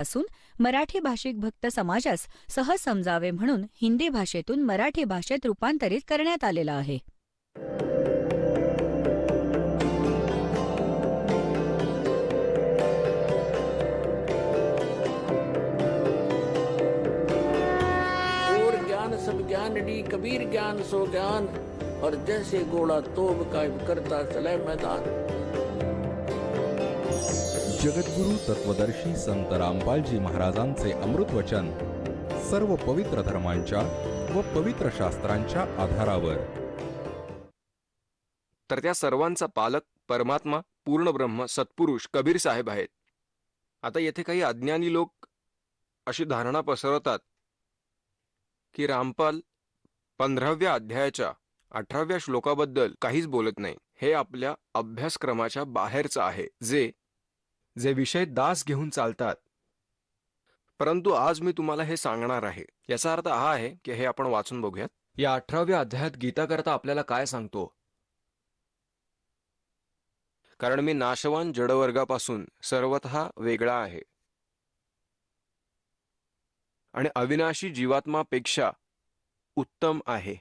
असून मराठी भाषिक भक्त समाजास सहज समजावे म्हणून हिंदी भाषेतून मराठी भाषेत रूपांतरित करण्यात आलेला आहे. और ज्ञान सब ज्ञान डी कबीर ज्ञान सो ज्ञान और जैसे घोड़ा तोब का करता चले मैदान. जगद्गुरु तत्वदर्शी संत रामपालजी महाराजांचे अमृत वचन सर्व पवित्र धर्मांच्या व पवित्र शास्त्रांच्या आधारावर. तर त्या सर्वांचा पालक परमात्मा पूर्ण ब्रह्म सत्पुरुष कबीर साहेब आहेत. आता येथे काही अज्ञानी लोक अशी धारणा पसरवतात की रामपाल 15व्या अध्यायाच्या 18व्या श्लोकाबद्दल काहीच बोलत नाही. हे आपल्या अभ्यासक्रमाच्या बाहेरचं आहे, जे विषय दास घेऊन चालतात. परंतु आज मी तुम्हाला हे सांगणार आहे. याचा अर्थ हा आहे की हे आपण वाचून बघूयात. या 18व्या अध्यायात गीता करता आपल्याला काय सांगतो. कारण मी नाशवान जडवर्गापासून सर्वतः वेगळा आहे आणि अविनाशी जीवात्मापेक्षा उत्तम आहे.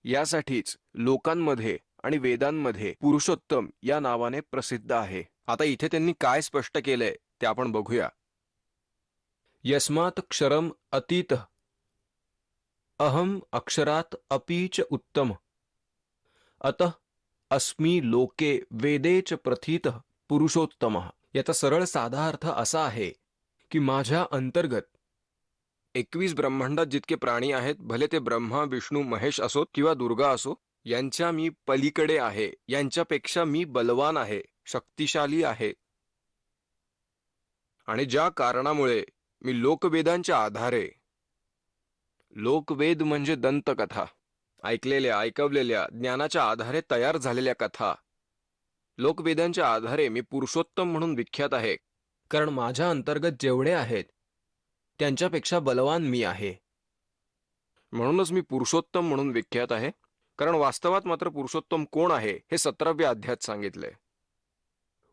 यासाठीच लोकांमध्ये आणि वेदांमध्ये पुरुषोत्तम या नावाने प्रसिद्ध आहे. आता इथे त्यांनी काय स्पष्ट केलंय ते आपण बघूया. यस्मात् क्षरम अतीत अहम अक्षरात अपीच उत्तम अतः अस्मी लोके वेदेच प्रथित पुरुषोत्तम. याचा सरळ साधा अर्थ असा आहे की माझ्या अंतर्गत 21 ब्रह्मांडात जितके प्राणी आहेत, भले ते ब्रह्मा विष्णू महेश असोत किंवा दुर्गा असो, यांच्या मी पलीकडे आहे. यांच्यापेक्षा मी बलवान आहे, शक्तिशाली आहे. आणि ज्या कारणामुळे मी लोकवेदांच्या आधारे, लोकवेद म्हणजे दंतकथा, ऐकलेल्या ऐकवलेल्या ज्ञानाच्या आधारे तयार झालेल्या कथा, लोकवेदांच्या आधारे मी पुरुषोत्तम म्हणून विख्यात आहे. कारण माझ्या अंतर्गत जेवढे आहेत त्यांच्यापेक्षा बलवान मी आहे. म्हणूनच मी पुरुषोत्तम म्हणून विख्यात आहे. कारण वास्तवात मात्र पुरुषोत्तम कोण आहे हे 17व्या अध्यायात सांगितलंय.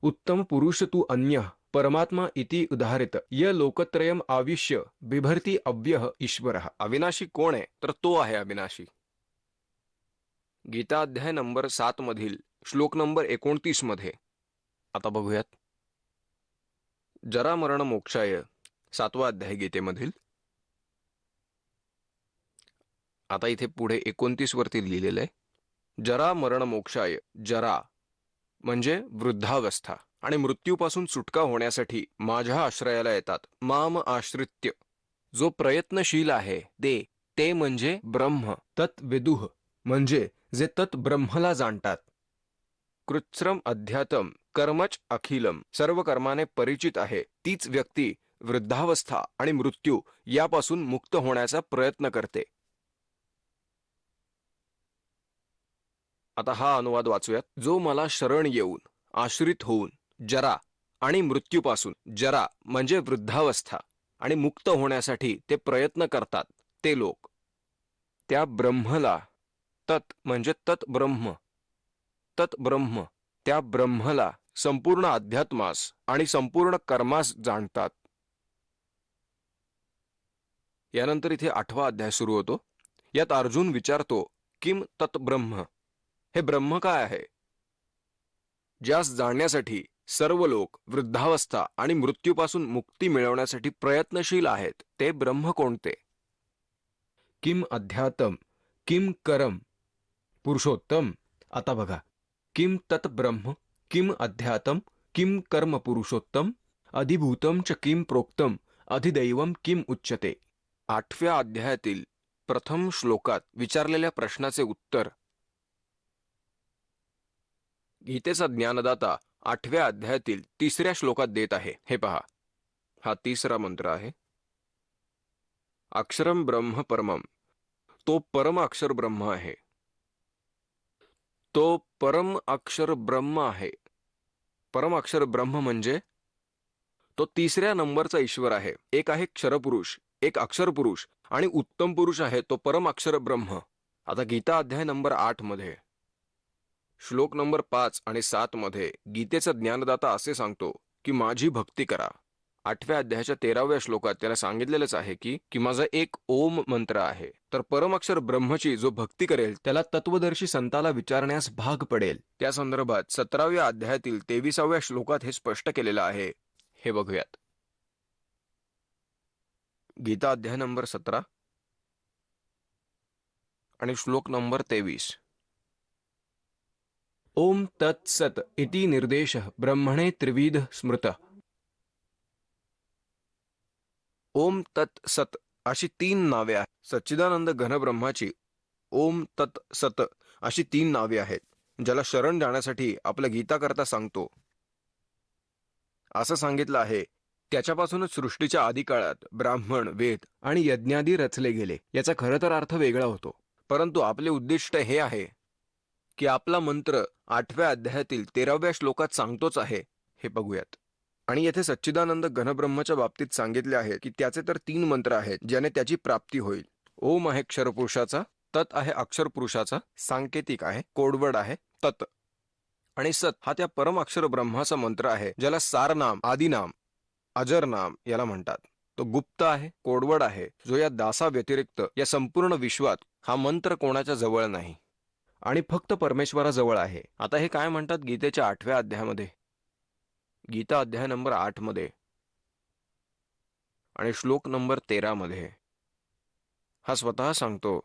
उत्तम पुरुष तू अन्य परमात्मा इति उदाहरित य लोकत्रयम आविश्य बिभर्ती अव्यह ईश्वरः. अविनाशी कोण आहे तर तो आहे अविनाशी. गीता अध्याय नंबर 7 मधील श्लोक नंबर 29 मध्ये आता बघूयात. जरा मरण मोक्षाय 7वा अध्याय गीतेमधील. आता इथे पुढे 29 वरती लिहिलेलं आहे, जरा मरण मोक्षाय. जरा म्हणजे वृद्धावस्था आणि मृत्यूपासून सुटका होण्यासाठी माझ्या आश्रयाला येतात. माम आश्रित्य जो प्रयत्नशील आहे ते म्हणजे ब्रह्म. तत् विदुः म्हणजे जे तत् ब्रह्मला जाणतात. कृच्छ्रम अध्यात्म कर्मच अखिलम सर्व कर्माने परिचित आहे. तीच व्यक्ती वृद्धावस्था आणि मृत्यू यापासून मुक्त होण्याचा प्रयत्न करते. आता हा अनुवाद वाचूयात. जो मला शरण येऊन आश्रित होऊन जरा आणि मृत्यूपासून, जरा म्हणजे वृद्धावस्था आणि मुक्त होण्यासाठी ते प्रयत्न करतात ते लोक, त्या ब्रह्मला, तत् म्हणजे तत् ब्रह्म, तत् ब्रह्म त्या ब्रह्मला संपूर्ण अध्यात्मास आणि संपूर्ण कर्मास जाणतात. यानंतर इथे 8वा अध्याय सुरू होतो. यात अर्जुन विचारतो, किम तत् ब्रह्म, हे ब्रह्म काय आहे. ज्यास जाणण्यासाठी सर्व लोक वृद्धावस्था आणि मृत्यूपासून मुक्ती मिळवण्यासाठी प्रयत्नशील आहेत, ते ब्रह्म कोणते. किम अध्यात्म किम करम पुरुषोत्तम. आता बघा, किम तत् ब्रह्म किम अध्यात्म किम कर्म पुरुषोत्तम अधिभूतम च किम प्रोक्तम अधिदैवम किम उच्यते. 8व्या अध्यायातील प्रथम श्लोकात विचारलेल्या प्रश्नाचे उत्तर गीतेचा ज्ञानदाता 8व्या अध्यायातील 3ऱ्या श्लोकात देत आहे. हे पहा, हा 3रा मंत्र आहे. अक्षरम ब्रह्म परमम. तो परम अक्षर ब्रह्म आहे. तो परम अक्षर ब्रह्म आहे. परम अक्षर ब्रह्म म्हणजे तो 3ऱ्या नंबरचा ईश्वर आहे. एक आहे क्षरपुरुष, एक अक्षर पुरुष आणि उत्तम पुरुष आहे तो परम अक्षर ब्रह्म. आता गीता अध्याय नंबर 8 मध्ये श्लोक नंबर 5 आणि 7 मध्ये गीतेचा ज्ञानदाता असे सांगतो की माझी भक्ती करा 8व्या अध्यायाच्या 13व्या श्लोकात त्याला सांगितलेलंच आहे की माझा एक ओम मंत्र आहे. तर परमाक्षर ब्रह्मची जो भक्ती करेल त्याला तत्वदर्शी संताला विचारण्यास भाग पडेल. त्या संदर्भात 17व्या अध्यायातील 23व्या श्लोकात हे स्पष्ट केलेलं आहे. हे बघूयात. गीता अध्याय नंबर 17 आणि श्लोक नंबर 23. ओम तत्सत इति निर्देश ब्रह्मणे त्रिविध स्मृत. ओम तत्सत अशी 3 नावे आहेत. सच्चिदानंद घनब्रह्माची ओम तत्सत अशी 3 नावे आहेत, ज्याला शरण जाण्यासाठी आपल्या गीताकरता सांगतो. असं सांगितलं आहे, त्याच्यापासूनच सृष्टीच्या आदिकाळात ब्राह्मण, वेद आणि यज्ञादी रचले गेले. याचा खरं तर अर्थ वेगळा होतो, परंतु आपले उद्दिष्ट हे आहे की आपला मंत्र 8व्या अध्यायातील 13व्या श्लोकात सांगतोच आहे. हे बघूयात. आणि येथे सच्चिदानंद घनब्रह्माच्या बाबतीत सांगितले आहे की त्याचे तर 3 मंत्र आहेत ज्याने त्याची प्राप्ती होईल. ओम आहे क्षरपुरुषाचा, तत् आहे अक्षर पुरुषाचा, सांकेतिक आहे, कोडवर्ड आहे तत्, आणि सत हा त्या परम अक्षर ब्रह्माचा मंत्र आहे ज्याला सारनाम, आदिनाम, अजरनाम याला म्हणतात. तो गुप्त आहे, कोडवर्ड आहे, जो या दासा व्यतिरिक्त या संपूर्ण विश्वात हा मंत्र कोणाच्या जवळ नाही आणि फक्त परमेश्वराजवळ आहे. आता हे काय म्हणतात गीतेच्या 8व्या अध्यायामध्ये, गीता अध्याय नंबर 8 मध्ये आणि श्लोक नंबर 13 मध्ये हा स्वतः सांगतो,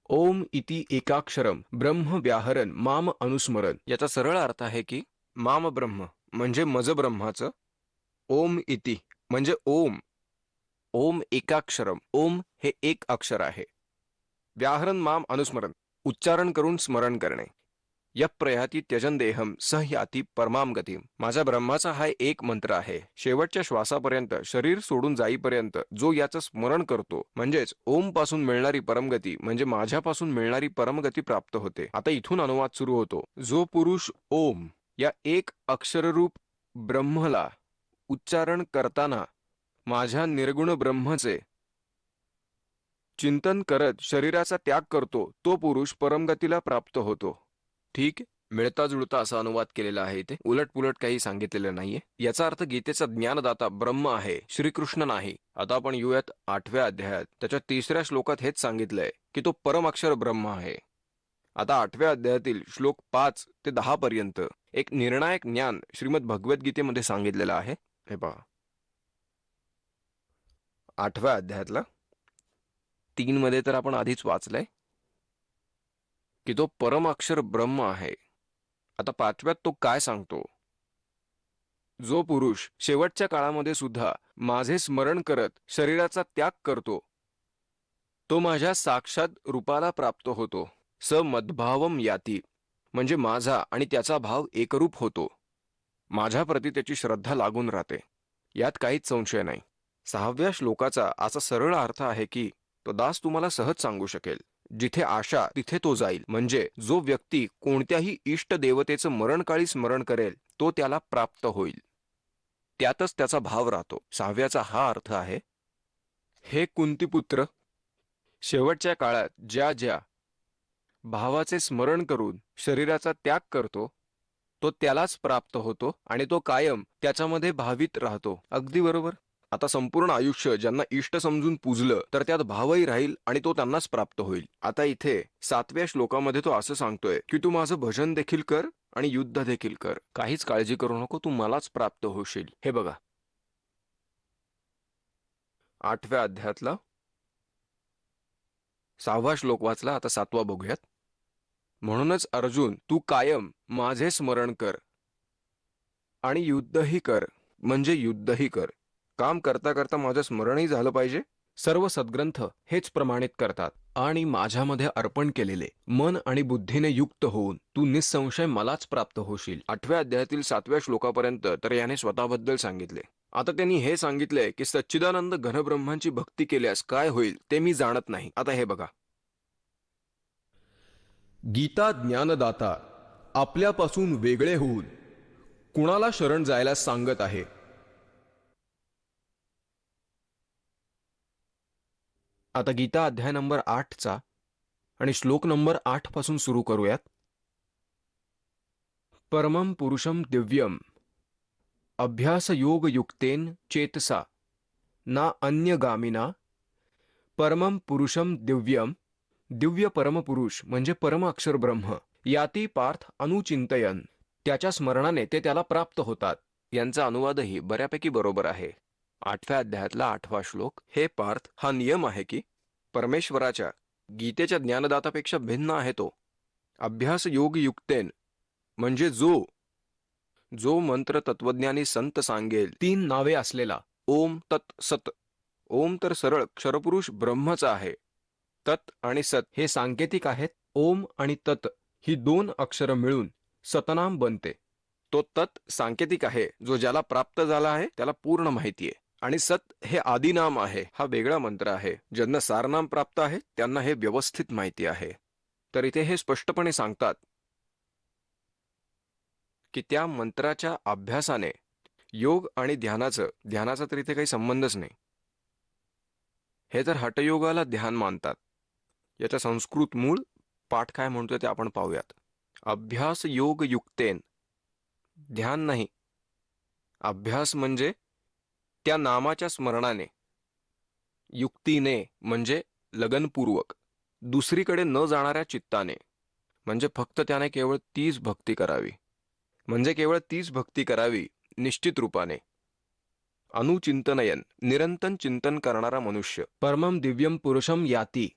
ओम इति एकाक्षरम ब्रह्म व्याहरन माम अनुस्मरण. याचा सरळ अर्थ आहे की माम ब्रह्म म्हणजे मज ब्रह्माचं, ओम इति म्हणजे ओम, ओम एकाक्षरम, ओम हे एक अक्षर आहे, व्याहरन माम अनुस्मरण उच्चारण करून स्मरण करणे, य प्रयाती त्यजन देहम सह याती परमाम गतीम. माझ्या ब्रह्माचा हा एक मंत्र आहे. शेवटच्या श्वासापर्यंत, शरीर सोडून जाईपर्यंत जो याचं स्मरण करतो, म्हणजेच ओम पासून मिळणारी परमगती म्हणजे माझ्यापासून मिळणारी परमगती प्राप्त होते. आता इथून अनुवाद सुरू होतो. जो पुरुष ओम या एक अक्षररूप ब्रह्मला उच्चारण करताना माझ्या निर्गुण ब्रह्मचे चिंतन करत शरीराचा त्याग करतो, तो पुरुष परमगतीला प्राप्त होतो. ठीक, मिळता जुळता असा अनुवाद केलेला आहे. इथे उलटपुलट काही सांगितलेलं नाहीये. याचा अर्थ गीतेचा ज्ञानदाता ब्रह्म आहे, श्रीकृष्ण नाही. आता आपण येऊयात 8व्या अध्यायात. त्याच्या 3ऱ्या श्लोकात हेच सांगितलंय की तो परम अक्षर ब्रह्म आहे. आता 8व्या अध्यायातील श्लोक 5 ते 10 पर्यंत एक निर्णायक ज्ञान श्रीमद भगवद्गीतेमध्ये सांगितलेलं आहे. हे पहा, 8व्या अध्यायातला 3 मध्ये तर आपण आधीच वाचलंय की तो परम अक्षर ब्रह्म आहे. आता 5व्यात तो काय सांगतो, जो पुरुष शेवटच्या काळामध्ये सुद्धा माझे स्मरण करत शरीराचा त्याग करतो, तो माझ्या साक्षात रूपाला प्राप्त होतो. स मद्भावम याती म्हणजे माझा आणि त्याचा भाव एकरूप होतो. माझ्याप्रती त्याची श्रद्धा लागून राहते, यात काहीच संशय नाही. 6व्या श्लोकाचा असा सरळ अर्थ आहे की तो दास तुम्हाला सहज सांगू शकेल, जिथे आशा तिथे तो जाईल. म्हणजे जो व्यक्ती कोणत्याही इष्ट देवतेचं मरणकाळी स्मरण करेल तो त्याला प्राप्त होईल, त्यातच त्याचा भाव राहतो. 6व्याचा हा अर्थ आहे, हे कुंतीपुत्र, शेवटच्या काळात ज्या ज्या भावाचे स्मरण करून शरीराचा त्याग करतो तो त्यालाच प्राप्त होतो आणि तो कायम त्याच्यामध्ये भावित राहतो. अगदी बरोबर. आता संपूर्ण आयुष्य ज्यांना इष्ट समजून पूजलं तर त्यात भावही राहील आणि तो त्यांनाच प्राप्त होईल. आता इथे 7व्या श्लोकामध्ये तो असं सांगतोय की तू माझं भजन देखील कर आणि युद्ध देखील कर, काहीच काळजी करू नको, तू मलाच प्राप्त होशील. हे बघा, 8व्या अध्यायातला 6वा श्लोक वाचला. आता 7वा बघूयात. म्हणूनच अर्जुन, तू कायम माझे स्मरण कर आणि युद्धही कर, म्हणजे युद्धही कर. काम करता करता माझं स्मरणही झालं पाहिजे. सर्व सद्ग्रंथ हेच प्रमाणित करतात. आणि माझ्यामध्ये अर्पण केलेले मन आणि बुद्धीने युक्त होऊन तू निसंशय मलाच प्राप्त होशील. 8व्या अध्यायातील 7व्या श्लोकापर्यंत तर याने स्वतःबद्दल सांगितले. आता त्यांनी हे सांगितलंय की सच्चिदानंद घनब्रह्मांची भक्ती केल्यास काय होईल ते मी जाणत नाही. आता हे बघा, गीता ज्ञानदाता आपल्यापासून वेगळे होऊन कुणाला शरण जायला सांगत आहे. आता गीता अध्याय नंबर 8चा आणि श्लोक नंबर 8 पासून सुरू करूयात. परमं पुरुषं दिव्यम अभ्यास योग युक्तेन चेतसा ना अन्यगामिना परमं पुरुषम दिव्यम दिव्य परमपुरुष म्हणजे परम अक्षर ब्रह्म याती पार्थ अनुचिंतयन त्याच्या स्मरणाने ते त्याला प्राप्त होतात. यांचा अनुवादही बऱ्यापैकी बरोबर आहे. 8व्या अध्यायातला 8वा श्लोक. हे पार्थ, हा नियम आहे की परमेश्वराच्या गीतेच्या ज्ञानदातापेक्षा भिन्न आहे तो. अभ्यास योग युक्तेन म्हणजे जो मंत्र तत्वज्ञानी संत सांगेल 3 नावे असलेला ओम तत् सत. ओम तर सरळ क्षरपुरुष ब्रह्मच आहे. तत् आणि सत हे सांकेतिक आहेत. ओम आणि तत् ही 2 अक्षरं मिळून सतनाम बनते. तो तत् सांकेतिक आहे, जो ज्याला प्राप्त झाला आहे त्याला पूर्ण माहिती आहे. आणि सत हे आदिनाम आहे, हा वेगळा मंत्र आहे. ज्यांना सारनाम प्राप्त आहे त्यांना हे व्यवस्थित माहिती आहे. तर इथे हे स्पष्टपणे सांगतात की त्या मंत्राच्या अभ्यासाने योग आणि ध्यानाचा तर इथे काही संबंधच नाही. हे तर हठयोगाला ध्यान मानतात. याचा संस्कृत मूळ पाठ काय म्हणतोय ते आपण पाहूयात. अभ्यास योग युक्तेन, ध्यान नाही. अभ्यास म्हणजे त्या नामाच्या स्मरणाने, युक्तीने म्हणजे लगनपूर्वक, दुसरीकडे न जाणाऱ्या चित्ताने, म्हणजे फक्त त्याने केवळ तीच भक्ती करावी, निश्चित रूपाने. अनुचिंतनयन, निरंतर चिंतन करणारा मनुष्य. परमं दिव्यम पुरुषम याती,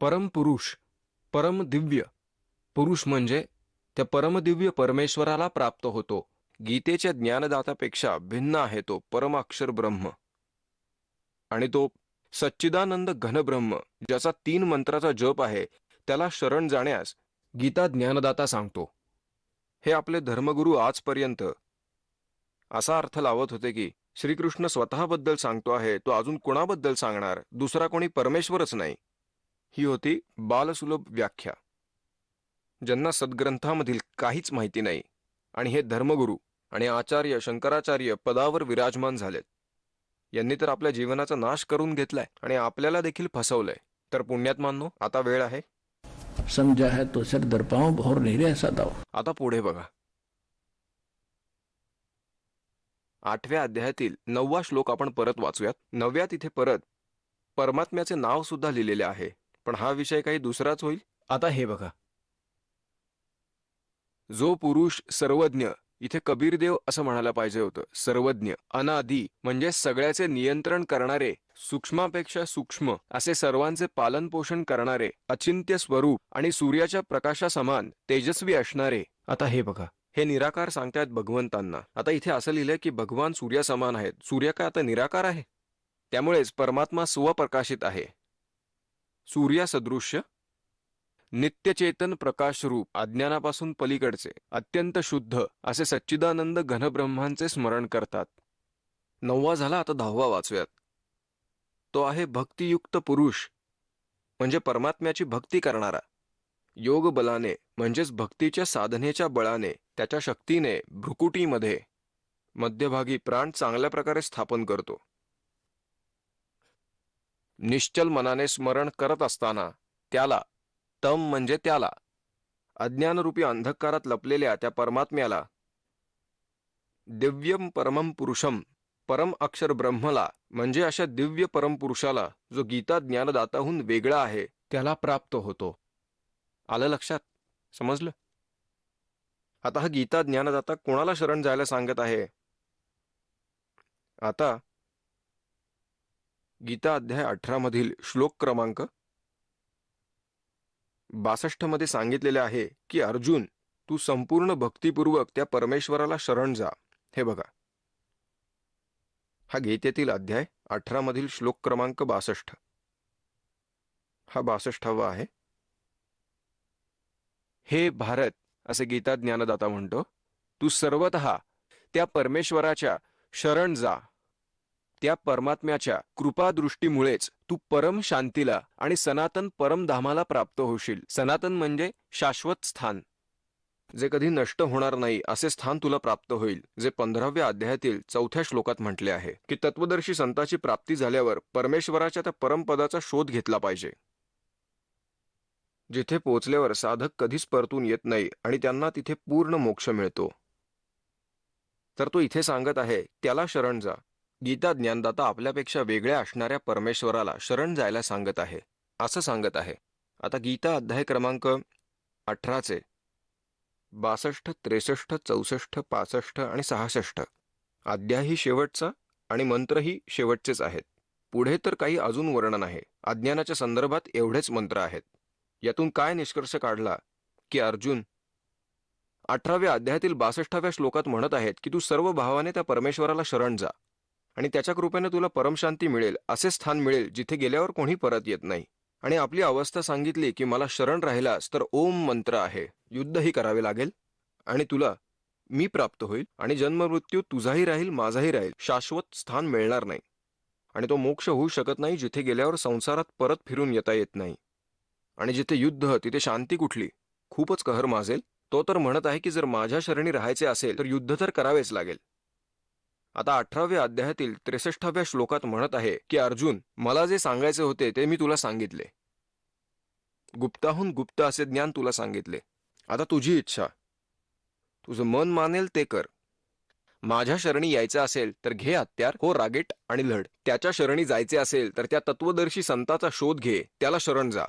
परम पुरुष, परम दिव्य पुरुष म्हणजे त्या परमदिव्य परमेश्वराला प्राप्त होतो. गीतेच्या ज्ञानदातापेक्षा भिन्न आहे तो परमाक्षर ब्रह्म. आणि तो सच्चिदानंद घनब्रह्म ज्याचा 3 मंत्राचा जप आहे त्याला शरण जाण्यास गीता ज्ञानदाता सांगतो. हे आपले धर्मगुरू आजपर्यंत असा अर्थ लावत होते की श्रीकृष्ण स्वतःबद्दल सांगतो आहे, तो अजून कोणाबद्दल सांगणार, दुसरा कोणी परमेश्वरच नाही. ही होती बालसुलभ व्याख्या. ज्यांना सद्ग्रंथामधील काहीच माहिती नाही आणि हे धर्मगुरू आणि आचार्य शंकराचार्य पदावर विराजमान झालेत. यांनी तर आपल्या जीवनाचा नाश करून घेतलाय आणि आपल्याला देखील फसवलंय. तर पुण्यात्मांनो, आता वेळ आहे. समझा है तो सिर दर पांव और नहीं रह सदाओ. आता पुढे बघा. 8व्या अध्यायातील 9वा श्लोक आपण परत वाचूयात. 9व्या तिथे परत परमात्म्याचे नाव सुद्धा लिहिलेले आहे, पण हा विषय काही दुसराच होईल. आता हे बघा. जो पुरुष सर्वज्ञ, इथे कबीरदेव असं म्हणायला पाहिजे होतं, सर्वज्ञ, अनादी म्हणजे सगळ्याचे नियंत्रण करणारे, सूक्ष्मापेक्षा सूक्ष्म असे सर्वांचे पालन पोषण करणारे, अचिंत्य स्वरूप आणि सूर्याच्या प्रकाशासमान तेजस्वी असणारे. आता हे बघा, हे निराकार सांगतायत भगवंतांना. आता इथे असं लिहिलंय की भगवान सूर्यासमान आहेत. सूर्य काय आता निराकार आहे? त्यामुळेच परमात्मा स्वप्रकाशित आहे. सूर्यासदृश्य नित्यचेतन प्रकाशरूप, अज्ञानापासून पलीकडचे, अत्यंत शुद्ध असे सच्चिदानंद घनब्रह्मांचे स्मरण करतात. 9वा झाला. आता 10वा वाचूयात. तो आहे भक्तियुक्त पुरुष, म्हणजे परमात्म्याची भक्ती करणारा. योग बलाने म्हणजेच भक्तीच्या साधनेच्या बळाने, त्याच्या शक्तीने भ्रुकुटीमध्ये मध्यभागी प्राण चांगल्या प्रकारे स्थापन करतो. निश्चल मनाने स्मरण करत असताना त्याला, तम म्हणजे त्याला, अज्ञानरूपी अंधकारात लपलेल्या त्या परमात्म्याला, दिव्यम परमं पुरुषम, परम अक्षर ब्रह्मला म्हणजे अशा दिव्य परमपुरुषाला जो गीता ज्ञानदाताहून वेगळा आहे त्याला प्राप्त होतो. आलं लक्षात? समजलं? आता हा गीता ज्ञानदाता कोणाला शरण जायला सांगत आहे? आता गीता अध्याय 18 मधील श्लोक क्रमांक 62 मध्ये सांगितलेले आहे की अर्जुन, तू संपूर्ण भक्तिपूर्वक त्या परमेश्वराला शरण जा. हे बघा, हा गीतेतील अध्याय 18 मधील श्लोक क्रमांक 62. हा 62वा आहे. हे भारत, असे गीता ज्ञानदाता म्हणतो, तू सर्वतः त्या परमेश्वराच्या शरण जा. त्या परमात्म्याच्या कृपादृष्टीमुळेच तू परम शांतीला आणि सनातन परमधामाला प्राप्त होशील. सनातन म्हणजे शाश्वत स्थान, जे कधी नष्ट होणार नाही असे स्थान तुला प्राप्त होईल, जे 15व्या अध्यायातील 4थ्या श्लोकात म्हटले आहे की तत्वदर्शी संताची प्राप्ती झाल्यावर परमेश्वराच्या त्या परमपदाचा शोध घेतला पाहिजे, जिथे पोहोचल्यावर साधक कधीच परतून येत नाही आणि त्यांना तिथे पूर्ण मोक्ष मिळतो. तर तो इथे सांगत आहे त्याला शरण जा. गीता ज्ञानदाता आपल्यापेक्षा वेगळ्या असणाऱ्या परमेश्वराला शरण जायला सांगत आहे, असं सांगत आहे. आता गीता अध्याय क्रमांक 18चे 62, 63, 64, 65 आणि 66 अध्यायही शेवटचा आणि मंत्रही शेवटचेच आहेत. पुढे तर काही अजून वर्णन आहे. अज्ञानाच्या संदर्भात एवढेच मंत्र आहेत. यातून काय निष्कर्ष काढला की अर्जुन 18व्या अध्यायातील 62व्या श्लोकात म्हणत आहेत की तू सर्व भावाने त्या परमेश्वराला शरण जा आणि त्याच्या कृपेने तुला परमशांती मिळेल, असे स्थान मिळेल जिथे गेल्यावर कोणी परत येत नाही. आणि आपली अवस्था सांगितली की मला शरण राहिलास तर ओम मंत्र आहे, युद्धही करावे लागेल आणि तुला मी प्राप्त होईल आणि जन्ममृत्यू तुझाही राहील माझाही राहील, शाश्वत स्थान मिळणार नाही. आणि तो मोक्ष होऊ शकत नाही जिथे गेल्यावर संसारात परत फिरून येता येत नाही. आणि जिथे युद्ध तिथे शांती कुठली, खूपच कहर माजेल. तो तर म्हणत आहे की जर माझ्या शरणी राहायचे असेल तर युद्ध तर करावेच लागेल. आता 18व्या अध्यायातील 63व्या श्लोकात म्हणत आहे की अर्जुन, मला जे सांगायचे होते ते मी तुला सांगितले. गुप्ताहून गुप्त असे ज्ञान तुला सांगितले. आता तुझी इच्छा, तुझं मन मानेल ते कर. माझ्या शरणी यायचं असेल तर घे हत्यार, हो रागेट आणि लढ. त्याच्या शरणी जायचे असेल तर त्या तत्वदर्शी संताचा शोध घे, त्याला शरण जा.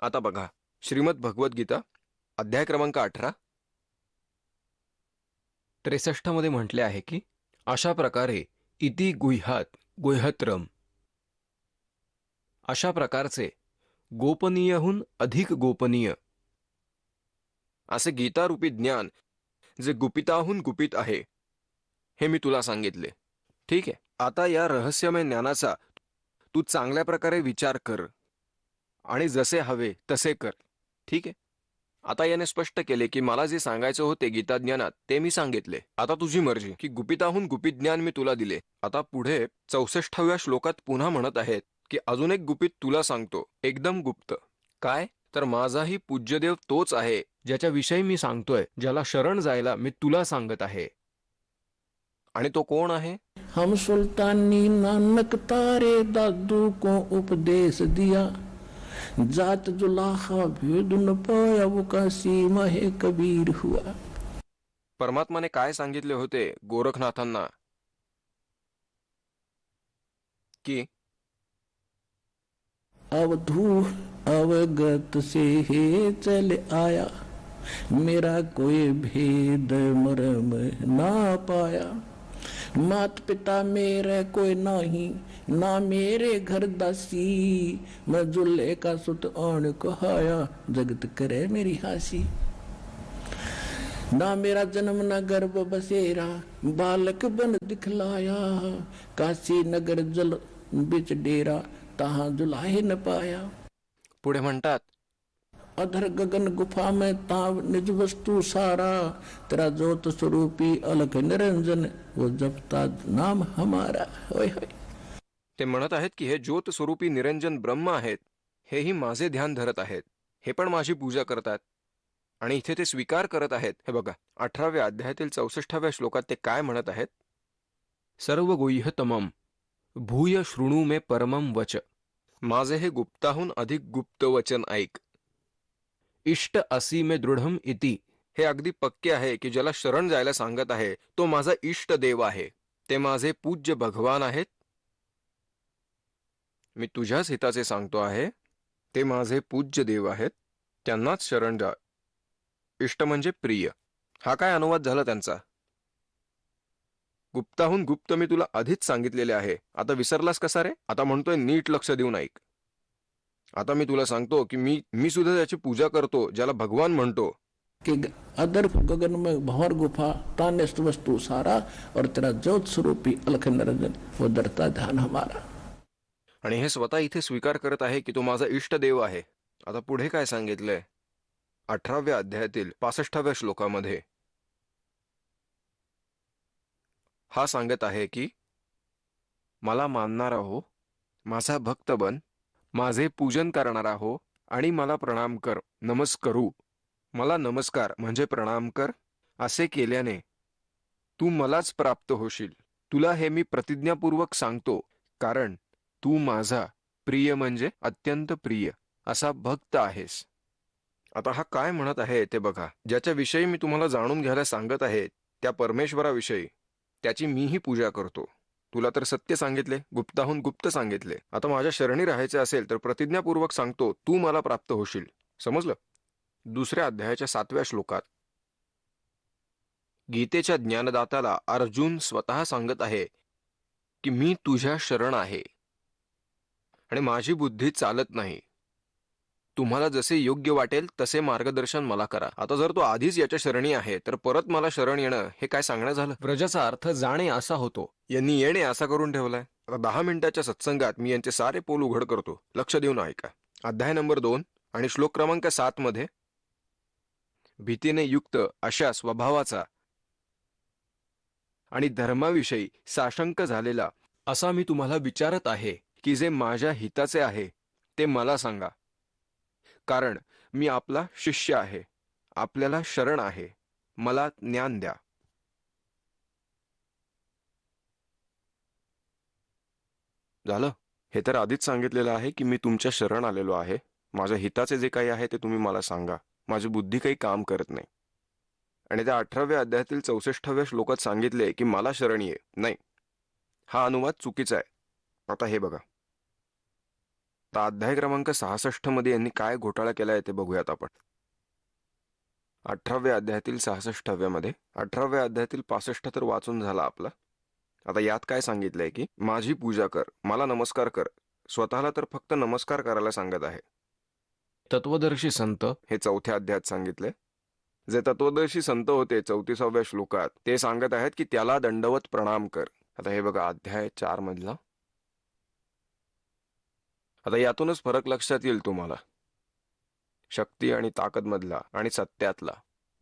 आता बघा, श्रीमद भगवद्गीता अध्याय क्रमांक 18 63 मध्ये म्हटले आहे की अशा प्रकारे इति गुह्यात गुह्यत्रम, अशा प्रकारचे गोपनीयहून अधिक गोपनीय असे गीतारूपी ज्ञान जे गुपिताहून गुपित आहे हे मी तुला सांगितले. ठीक आहे. आता या रहस्यमय ज्ञानाचा तू चांगल्या प्रकारे विचार कर आणि जसे हवे तसे कर. ठीक आहे. आता याने स्पष्ट केले की मला जे सांगायचे होते गीता ज्ञानात ते मी सांगितले. आता तुझी मर्जी की गुपिताहून गुपित ज्ञान मी तुला दिले. आता पुढे 64व्या श्लोकात पुन्हा म्हणत आहेत की अजून एक गुपित तुला सांगतो, एकदम गुप्त. काय? तर माझाही पूज्यदेव तोच आहे ज्याच्याविषयी मी सांगतोय, ज्याला शरण जायला मी तुला सांगत आहे. आणि तो कोण आहे? हम सुल्तानी नानक तारे दादू को उपदेश दिया, जात जुलाहा भेद न पाया वो का सीमा है कबीर हुआ. परमात्माने काय सांगितले होते गोरखनाथांना की अवधू अवगत से हे चल आया, मेरा कोई भेद मरम ना पाया. मात पिता मेरे कोई नाही, ना मेरे घर दासी, मैं जुल्ले का सुत आन कहाया, जगत करे मेरी हासी. ना मेरा जन्म न गर्भ बसेरा, बालक बन दिखलाया, काशी नगर जल बिच डेरा, तहां जुलाहे न पाया. पुढे म्हणतात अधर गगन गुफा में ताव निज वस्तु सारा, तेरा ज्योत स्वरूपी अलख निरंजन, वो जपता नाम हमारा. होय होय. ते म्हणत आहेत की हे ज्योत स्वरूपी निरंजन ब्रह्म आहेत, हेही माझे ध्यान धरत आहेत, हे पण माझी पूजा करतात आणि इथे ते स्वीकार करत आहेत. हे बघा 18व्या अध्यायातील 64व्या श्लोकात ते काय म्हणत आहेत? सर्व गुह्यतमम भूय शृणु मे परमम वच, माझे हे गुप्ताहून अधिक गुप्त वचन ऐक. इष्ट असी मे दृढम इति, हे अगदी पक्के आहे की ज्याला शरण जायला सांगत आहे तो माझा इष्ट देव आहे, ते माझे पूज्य भगवान आहेत. मी तुझ्याच हिताचे सांगतो आहे, ते माझे पूज्य देव आहेत, त्यांनाच शरण जा. इष्ट म्हणजे प्रिय. हा काय अनुवाद झाला त्यांचा? गुप्ताहून गुप्त मी तुला आधीच सांगितलेले आहे, आता विसरलास कसा रे? आता म्हणतोय नीट लक्ष देऊन ऐक. आता मी तुला सांगतो की मी सुद्धा त्याची पूजा करतो, ज्याला भगवान म्हणतो. कि अदर गगन में भंवर गुफा, तान्यस्त वस्तु सारा, और तेरा ज्योत स्वरूपी अलख निरंजन, वो धरता ध्यान हमारा. आणि हे स्वतः इथे स्वीकार करत आहे की तो माझा इष्ट देव आहे. आता पुढे काय सांगितलंय 18व्या अध्यायातील 65व्या श्लोकामध्ये? हा सांगत आहे की मला मानणारा हो, माझा भक्त बन, माझे पूजन करणारा हो आणि मला प्रणाम कर, नमस्करू. मला नमस्कार म्हणजे प्रणाम कर. असे केल्याने तू मलाच प्राप्त होशील. तुला हे मी प्रतिज्ञापूर्वक सांगतो, कारण तू माझा प्रिय म्हणजे अत्यंत प्रिय असा भक्त आहेस. आता हा काय म्हणत आहे ते बघा. ज्याच्याविषयी मी तुम्हाला जाणून घ्यायला सांगत आहे त्या परमेश्वराविषयी त्याची मीही पूजा करतो. तुला तर सत्य सांगितले, गुप्ताहून गुप्त सांगितले. आता माझ्या शरणी राहायचे असेल तर प्रतिज्ञापूर्वक सांगतो, तू मला प्राप्त होशील. समजलं? दुसऱ्या अध्यायाच्या 7व्या श्लोकात गीतेच्या ज्ञानदात्याला अर्जुन स्वतः सांगत आहे की मी तुझ्या शरण आहे आणि माझी बुद्धी चालत नाही. तुम्हाला जसे योग्य वाटेल तसे मार्गदर्शन मला करा. आता जर तो आधीच याच्या शरणी आहे तर परत मला शरण येणं हे काय सांगणं झालं? व्रजाचा अर्थ जाणे असा होतो. यांनी येणे असा करून ठेवलाय. आता 10 मिनिटाच्या सत्संगात मी यांचे सारे पोल उघड करतो. लक्ष देऊन ऐका. अध्याय नंबर 2 आणि श्लोक क्रमांक 7 मध्ये भीतीने युक्त अशा स्वभावाचा आणि धर्माविषयी साशंक झालेला असा मी तुम्हाला विचारत आहे की जे माझ्या हिताचे आहे ते मला सांगा, कारण मी आपला शिष्य आहे, आपल्याला शरण आहे, मला ज्ञान द्या. झालं? हे तर आधीच सांगितलेलं आहे की मी तुमच्या शरण आलेलो आहे. माझ्या हिताचे जे काही आहे ते तुम्ही मला सांगा. माझी बुद्धी काही काम करत नाही. आणि त्या 18व्या अध्यायातील 64व्या श्लोकात सांगितले की मला शरण ये. नाही, हा अनुवाद चुकीचा आहे. आता हे बघा. आता अध्याय क्रमांक 66 मध्ये यांनी काय घोटाळा केलाय ते बघूयात आपण. 18व्या अध्यायातील 66व्या मध्ये 18व्या अध्यायातील 65 तर वाचून झाला आपला. आता यात काय सांगितलंय की माझी पूजा कर, मला नमस्कार कर. स्वतःला तर फक्त नमस्कार करायला सांगत आहे. तत्वदर्शी संत हे 4थ्या अध्यायात सांगितले. जे तत्वदर्शी संत होते 34व्या श्लोकात ते सांगत आहेत की त्याला दंडवत प्रणाम कर. आता हे बघा अध्याय 4 मधला. आता यातूनच फरक लक्षात येईल तुम्हाला. शक्ती आणि ताकद मधला आणि सत्यातला.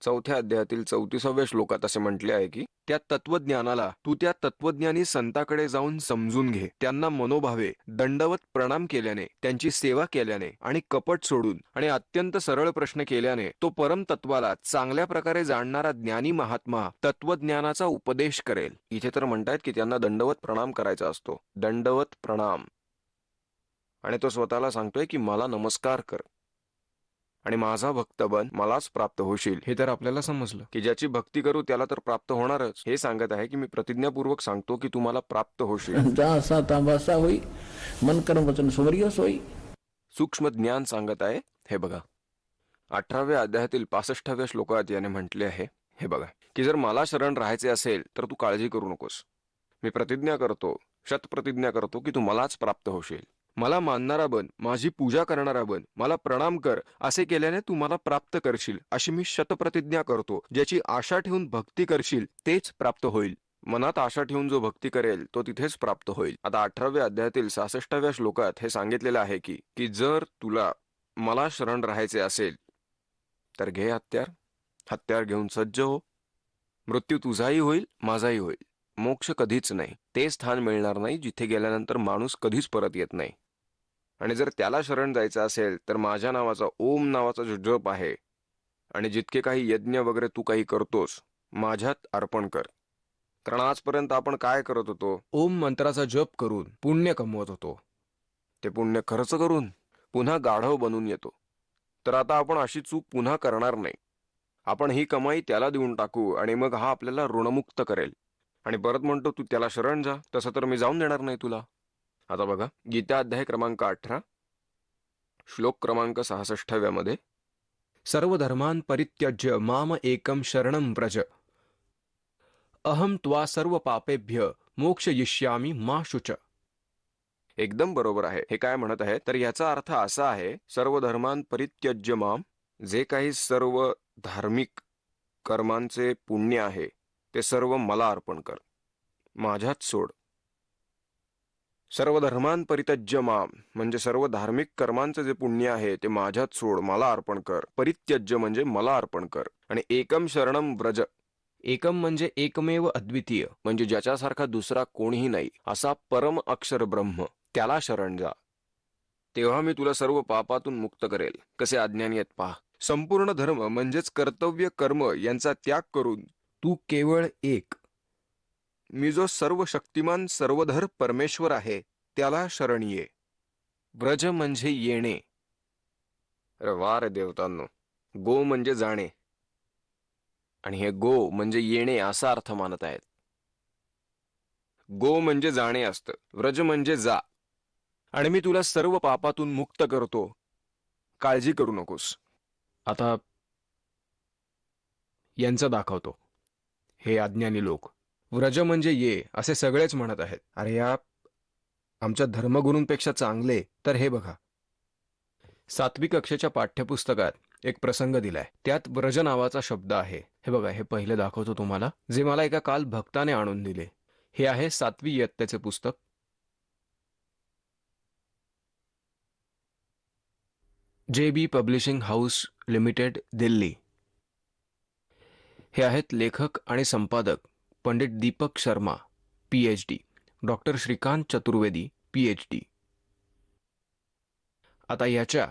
4थ्या अध्यायातील 34व्या श्लोकात असे म्हटले आहे की त्या तत्वज्ञानाला तू त्या तत्वज्ञानी संताकडे जाऊन समजून घे. त्यांना मनोभावे दंडवत प्रणाम केल्याने, त्यांची सेवा केल्याने आणि कपट सोडून आणि अत्यंत सरळ प्रश्न केल्याने तो परम तत्वाला चांगल्या प्रकारे जाणणारा ज्ञानी महात्मा तत्वज्ञानाचा उपदेश करेल. इथे तर म्हणतायत की त्यांना दंडवत प्रणाम करायचा असतो. दंडवत प्रणाम. आणि तो स्वतःला सांगतोय की मला नमस्कार कर आणि माझा भक्त बन, मलाच प्राप्त होशील. हे तर आपल्याला समजलं की ज्याची भक्ती करू त्याला तर प्राप्त होणारच. हे सांगत आहे की मी प्रतिज्ञापूर्वक सांगतो की तुम्हाला प्राप्त होशील. जसा तांबासा होई, मन कर्म वचन सुवर्यस होई. सूक्ष्म ज्ञान सांगत आहे. हे बघा 18व्या अध्यायातील 65व्या श्लोकात याने म्हटले आहे, हे बघा की जर मला शरण राहायचे असेल तर तू काळजी करू नकोस. मी प्रतिज्ञा करतो, शतप्रतिज्ञा करतो की तू मलाच प्राप्त होशील. मला मानणारा बन, माझी पूजा करणारा बन, मला प्रणाम कर. असे केल्याने तू मला प्राप्त करशील अशी मी शतप्रतिज्ञा करतो. ज्याची आशा ठेवून भक्ती करशील तेच प्राप्त होईल. मनात आशा ठेवून जो भक्ती करेल तो तिथेच प्राप्त होईल. आता 18व्या अध्यायातील 66व्या श्लोकात हे सांगितलेलं आहे की जर तुला मला शरण राहायचे असेल तर घे हत्यार, हत्यार घेऊन सज्ज हो. मृत्यू तुझाही होईल, माझाही होईल. मोक्ष कधीच नाही. ते स्थान मिळणार नाही जिथे गेल्यानंतर माणूस कधीच परत येत नाही. आणि जर त्याला शरण जायचं असेल तर माझ्या नावाचा ओम नावाचा जो जप आहे आणि जितके काही यज्ञ वगैरे तू काही करतोस माझ्यात अर्पण कर. कारण आजपर्यंत आपण काय करत होतो? ओम मंत्राचा जप करून पुण्य कमवत होतो. ते पुण्य खर्च करून पुन्हा गाढव बनून येतो. तर आता आपण अशी चूक पुन्हा करणार नाही. आपण ही कमाई त्याला देऊन टाकू आणि मग हा आपल्याला ऋणमुक्त करेल. आणि परत म्हणतो तू त्याला शरण जा. तसं तर मी जाऊन देणार नाही तुला. आता बघा गीता अध्याय क्रमांक 18 श्लोक क्रमांक 66व्या मध्ये सर्व धर्मान परित्यज्य माम एकम शरणं व्रज अहम त्वा सर्व पापेभ्य मोक्षयिष्यामि मा शुच. एकदम बरोबर आहे. हे काय म्हणत आहे तर याचा अर्थ असा आहे, सर्व धर्मान परित्यज्य माम, जे काही सर्व धार्मिक कर्मांचे पुण्य आहे ते सर्व मला अर्पण कर, माझ्यात सोड. सर्व धर्मान परित्यज्य माम म्हणजे सर्व धार्मिक कर्मांचे जे पुण्य आहे ते माझ्यात सोड, मला अर्पण कर. परित्यज्य म्हणजे मला अर्पण कर. आणि एकम शरणम व्रज, एकम म्हणजे एकमेव अद्वितीय म्हणजे ज्याच्यासारखा दुसरा कोणीही नाही असा परम अक्षर ब्रह्म, त्याला शरण जा. तेव्हा मी तुला सर्व पापातून मुक्त करेल. कसे अज्ञानी आहेत पहा. संपूर्ण धर्म म्हणजेच कर्तव्य कर्म यांचा त्याग करून तू केवळ एक, मी जो सर्व शक्तिमान सर्वधर परमेश्वर आहे त्याला शरण ये. व्रज म्हणजे येणे. अरे वा रे देवतांनो. गो म्हणजे जाणे, आणि हे गो म्हणजे येणे असा अर्थ मानत आहेत. गो म्हणजे जाणे असतं, व्रज म्हणजे जा. आणि मी तुला सर्व पापातून मुक्त करतो, काळजी करू नकोस. आता यांचं दाखवतो. हे अज्ञानी लोक व्रज म्हणजे ये असे सगळेच म्हणत आहेत. अरे या आमच्या धर्मगुरूंपेक्षा चांगले तर हे बघा. 7वी कक्षेच्या पाठ्यपुस्तकात एक प्रसंग दिलाय, त्यात व्रज नावाचा शब्द आहे. हे बघा, हे पहिले दाखवतो तुम्हाला, जे मला एका काल भक्ताने आणून दिले. हे आहे 7वी इयत्तेचे पुस्तक. JB publishing house limited, Delhi. हे आहेत लेखक आणि संपादक Pandit Deepak Sharma, PhD, doctor Shrikant Chaturvedi, PhD. आता याच्या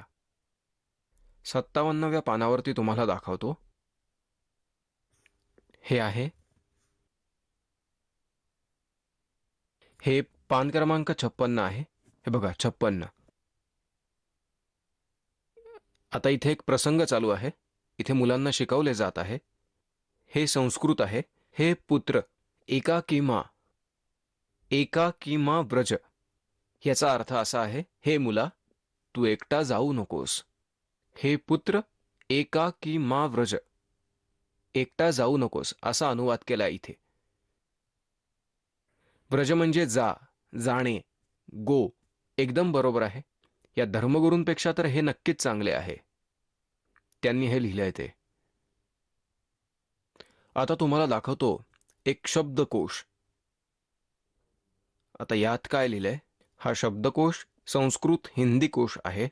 57व्या पानावरती तुम्हाला दाखवतो. हे आहे, हे पान क्रमांक 56 आहे. हे बघा 56. आता इथे एक प्रसंग चालू आहे. इथे मुलांना शिकवले जात आहे. हे संस्कृत आहे. हे पुत्र एकाकी मा व्रज. याचा अर्थ असा आहे, हे मुला तू एकटा जाऊ नकोस. हे पुत्र एकाकी मा व्रज, एकटा जाऊ नकोस असा अनुवाद केला इथे. व्रज म्हणजे जा, जाणे, गो. एकदम बरोबर आहे. या धर्मगुरूंपेक्षा तर हे नक्कीच चांगले आहे. त्यांनी हे लिहिलंय ते. आता तुम्हाला दाखवतो एक शब्दकोश. आता यात काय लिहिलंय? हा शब्दकोश संस्कृत हिंदी कोश आहे.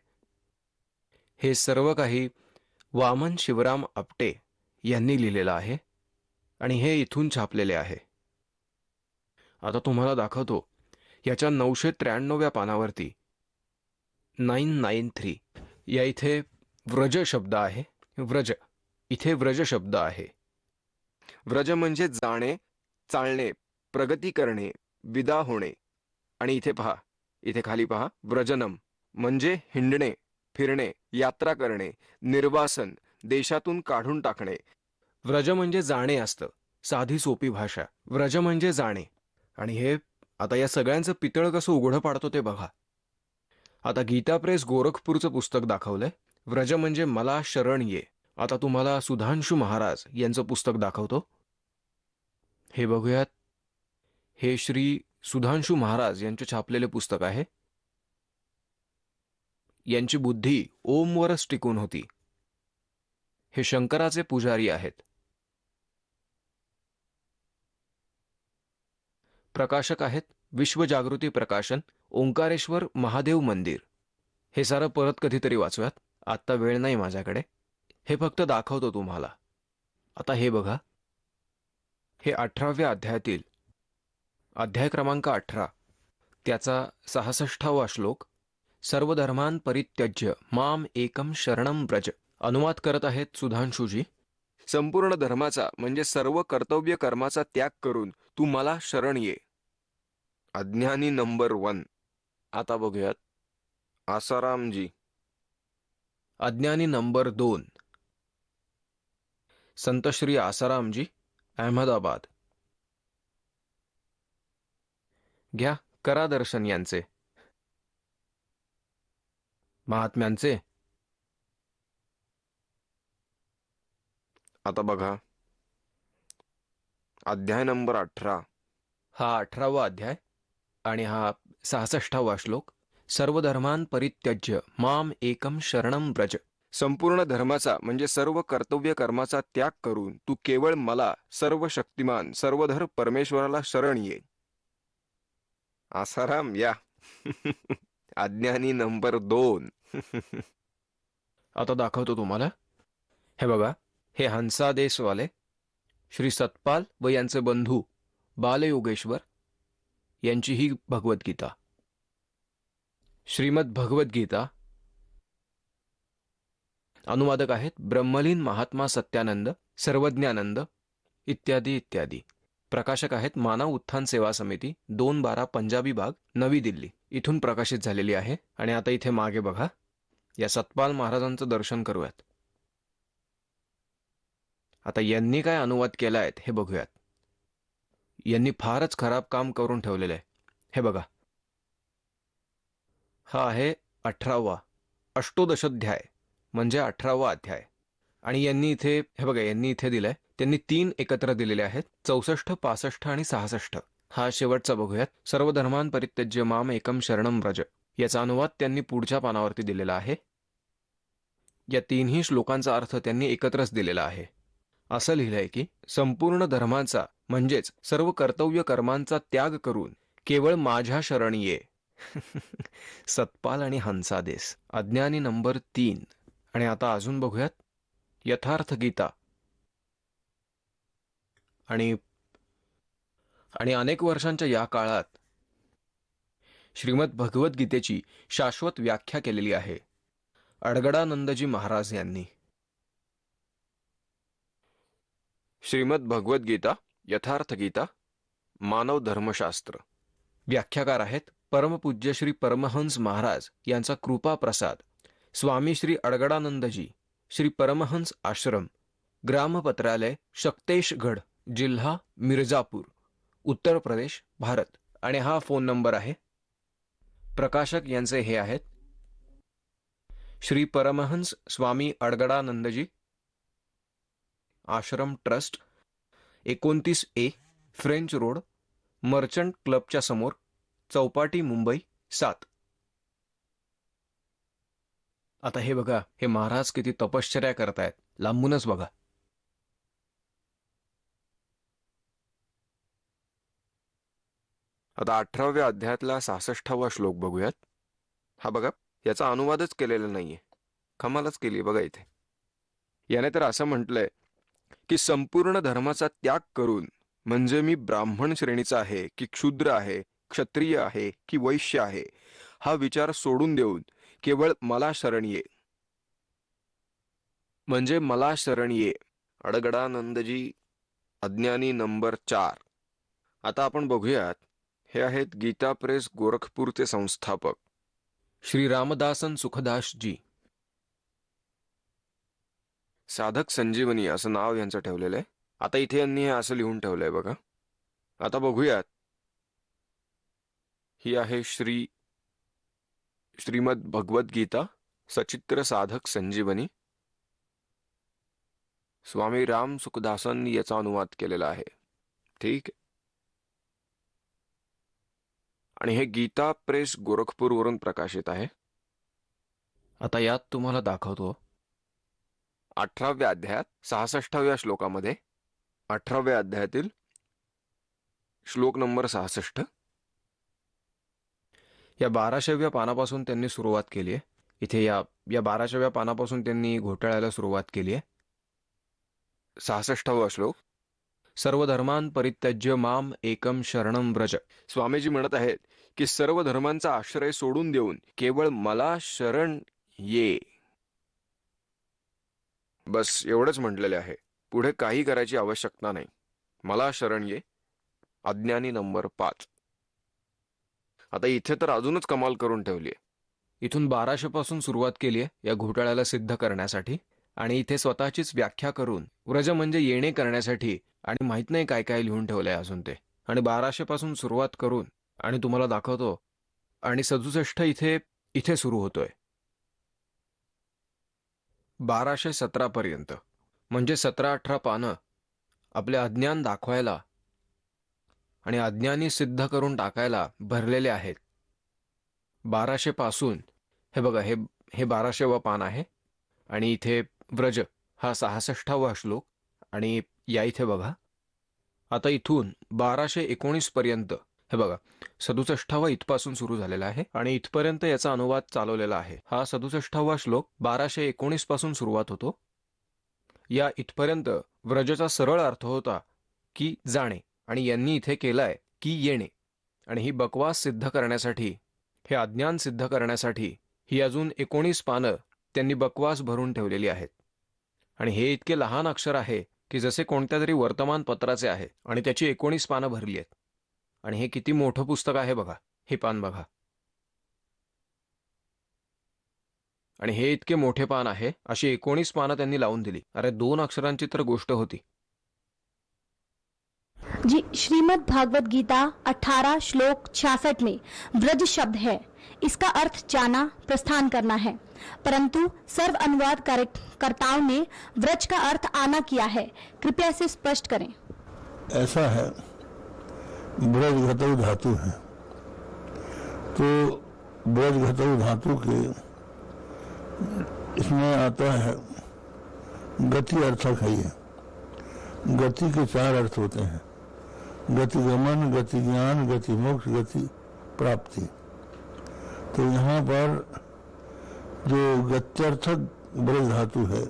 हे सर्व काही वामन शिवराम आपटे यांनी लिहिलेलं आहे आणि हे इथून छापलेले आहे. आता तुम्हाला दाखवतो याच्या 993व्या पानावरती 993 या इथे व्रज शब्द आहे. व्रज, इथे व्रज शब्द आहे. व्रज म्हणजे जाणे, चालणे, प्रगती करणे, विदा होणे. आणि इथे पहा, इथे खाली पहा, व्रजनम म्हणजे हिंडणे, फिरणे, यात्रा करणे, निर्वासन, देशातून काढून टाकणे. व्रज म्हणजे जाणे असतं. साधी सोपी भाषा. व्रज म्हणजे जाणे. आणि हे आता या सगळ्यांचं पितळ कसं उघडं पाडतो ते बघा. आता गीता प्रेस गोरखपूरचं पुस्तक दाखवलंय, व्रज म्हणजे मला शरण ये. आता तुम्हाला सुधांशु महाराज यांचं पुस्तक दाखवतो. हे बघूयात. हे श्री सुधांशु महाराज यांचे छापलेले पुस्तक आहे. यांची बुद्धी ओमवरच टिकून होती. हे शंकराचे पुजारी आहेत. प्रकाशक आहेत विश्वजागृती प्रकाशन, ओंकारेश्वर महादेव मंदिर. हे सारं परत कधीतरी वाचूयात, आत्ता वेळ नाही माझ्याकडे. हे फक्त दाखवतो तुम्हाला. आता हे बघा, हे 18व्या अध्यायातील अध्याय क्रमांक 18 त्याचा 66वा श्लोक. सर्व धर्मान परित्यज्य माम एकम शरणम व्रज. अनुवाद करत आहेत सुधांशुजी. संपूर्ण धर्माचा म्हणजे सर्व कर्तव्य कर्माचा त्याग करून तू मला शरण ये. अज्ञानी नंबर 1. आता बघूयात आसारामजी. अज्ञानी नंबर 2 संत श्री आसारामजी, अहमदाबाद. घ्या, करा दर्शन यांचे, महात्म्यांचे. आता बघा, अध्याय नंबर 18. हा 18वा अध्याय आणि हा 66वा श्लोक. सर्व धर्मान परित्यज्य माम एकम शरणम व्रज. संपूर्ण धर्माचा म्हणजे सर्व कर्तव्य कर्माचा त्याग करून तू केवळ मला सर्व शक्तिमान सर्वधर परमेश्वराला शरण ये. आसाराम या. अज्ञानी नंबर 2. आता दाखवतो तुम्हाला. हे बघा, हे हंसादेशवाले श्री सतपाल व यांचे बंधू बालयोगेश्वर यांची ही भगवद्गीता. श्रीमद भगवद्गीता. अनुवादक आहेत ब्रह्मलीन महात्मा सत्यानंद, सर्वज्ञानंद इत्यादी इत्यादी. प्रकाशक आहेत मानव उत्थान सेवा समिती, 212 पंजाबी बाग, नवी दिल्ली इथून प्रकाशित झालेली आहे. आणि आता इथे मागे बघा, या सतपाल महाराजांचं दर्शन करूयात. आता यांनी काय अनुवाद केला आहे हे बघूयात. यांनी फारच खराब काम करून ठेवलेलं आहे. हे बघा, हा आहे 18वा अष्टोदशाध्याय म्हणजे 18वा अध्याय. आणि यांनी इथे हे बघा, यांनी इथे दिलंय, त्यांनी 3 एकत्र दिलेले आहेत, 64, 65 आणि 66. हा शेवटचा बघूयात. सर्व धर्मान परित्यज्य माम एकम शरणम व्रज. याचा अनुवाद त्यांनी पुढच्या पानावरती दिलेला आहे. या 3ही श्लोकांचा अर्थ त्यांनी एकत्रच दिलेला आहे. असं लिहिलंय की संपूर्ण धर्मांचा म्हणजेच सर्व कर्तव्य कर्मांचा त्याग करून केवळ माझ्या शरणी ये. सतपाल आणि हंसादेस. अज्ञानी नंबर 3. आणि आता अजून बघूयात यथार्थ गीता. आणि अनेक वर्षांच्या या काळात श्रीमद भगवद्गीतेची शाश्वत व्याख्या केलेली आहे अडगडानंदजी महाराज यांनी. श्रीमद भगवद्गीता यथार्थ गीता मानव धर्मशास्त्र. व्याख्याकार आहेत परमपूज्य श्री परमहंस महाराज यांचा कृपा प्रसाद, स्वामी श्री अडगडानंदजी, श्री परमहंस आश्रम, ग्रामपत्रालय शक्तेशगड, जिल्हा मिर्जापूर, उत्तर प्रदेश, भारत. आणि हा फोन नंबर आहे. प्रकाशक यांचे हे आहेत श्री परमहंस स्वामी अडगडानंदजी Ashram trust, 29A French road, merchant क्लबच्या समोर, चौपाटी, मुंबई 7. आता हे बघा, हे महाराज किती तपश्चर्या करतायत, लांबूनच बघा. आता 18व्या अध्यायातला 66वा श्लोक बघूयात. हा बघा, याचा अनुवादच केलेला नाहीये, कमालच केली बघा इथे. याने तर असं म्हटलंय की संपूर्ण धर्माचा त्याग करून, म्हणजे मी ब्राह्मण श्रेणीचा आहे की क्षुद्र आहे, क्षत्रिय आहे की वैश्य आहे, हा विचार सोडून देऊन केवळ मला शरण ये, म्हणजे मला शरण ये. अडगडानंदजी, अज्ञानी नंबर 4. आता आपण बघूयात, हे आहेत गीता प्रेस गोरखपूरचे संस्थापक श्री रामदासन सुखदासजी. साधक संजीवनी असं नाव यांचं ठेवलेलं आहे. आता इथे यांनी हे असं लिहून ठेवलंय बघा. आता बघूयात, ही आहे श्रीमद भगवद्गीता सचित्र साधक संजीवनी. स्वामी राम सुखदासांनी याचा अनुवाद केलेला आहे. ठीक. आणि हे गीता प्रेस गोरखपूर वरून प्रकाशित आहे. आता यात तुम्हाला दाखवतो 18व्या अध्यायात 66व्या श्लोकामध्ये, 18व्या अध्यायातील श्लोक नंबर 66, या 1200व्या पानापासून त्यांनी सुरुवात केली आहे. इथे या 1200व्या पानापासून त्यांनी घोटाळ्याला सुरुवात केली आहे. 66वा श्लोक, सर्व धर्मान परित्यज्य माम एकम शरणम व्रज. स्वामीजी म्हणत आहेत की सर्व धर्मांचा आश्रय सोडून देऊन केवळ मला शरण ये. बस एवढंच म्हटलेले आहे, पुढे काही करायची आवश्यकता नाही. मला शरण ये. अज्ञानी नंबर 5. आता इथे तर अजूनच कमाल करून ठेवली आहे. इथून 1200 पासून सुरुवात केली आहे या घोटाळ्याला सिद्ध करण्यासाठी, आणि इथे स्वतःचीच व्याख्या करून व्रज म्हणजे येणे करण्यासाठी, आणि माहित नाही काय काय लिहून ठेवलंय अजून ते. आणि 1200 पासून सुरुवात करून, आणि तुम्हाला दाखवतो, आणि 67 इथे सुरू होतोय 1217 पर्यंत. म्हणजे 17-18 पानं आपले अज्ञान दाखवायला आणि अज्ञानी सिद्ध करून टाकायला भरलेले आहेत. 1200 पासून हे बघा, हे 1200वा पान आहे, आणि इथे व्रज हा 66वा श्लोक, आणि या इथे बघा. आता इथून 1219 पर्यंत हे बघा, 67वा इथपासून सुरू झालेला आहे, आणि इथपर्यंत याचा अनुवाद चालवलेला आहे. हा 67वा श्लोक 1219 पासून सुरुवात होतो. या इथपर्यंत व्रजचा सरळ अर्थ होता की जाणे, आणि यांनी इथे केलाय की येणे. आणि ही बकवास सिद्ध करण्यासाठी, हे अज्ञान सिद्ध करण्यासाठी ही अजून 19 पानं त्यांनी बकवास भरून ठेवलेली आहेत. आणि हे इतके लहान अक्षर आहे की जसे कोणत्या तरी वर्तमानपत्राचे आहे, आणि त्याची 19 पानं भरली आहेत. आणि हे किती मोठं पुस्तक आहे बघा. हे पान बघा. आणि हे इतके मोठे पान आहे, अशी 19 पानं त्यांनी लावून दिली. अरे 2 अक्षरांची तर गोष्ट होती. जी, श्रीमद् भागवत गीता 18 श्लोक 66 में व्रज शब्द है. इसका अर्थ जाना, प्रस्थान करना है, परंतु सर्व अनुवाद कर्ताओं ने व्रज का अर्थ आना किया है. कृपया इसे स्पष्ट करें. ऐसा है, ब्रज घतौ धातु है, तो ब्रज घतौ धातु के इसमें आता है गति अर्थक है. ये गति के 4 अर्थ होते हैं: गति गमन, गति ज्ञान, गति मोक्ष, गति प्राप्ति. तो यहाँ पर जो गत्यर्थक ब्रज धातु है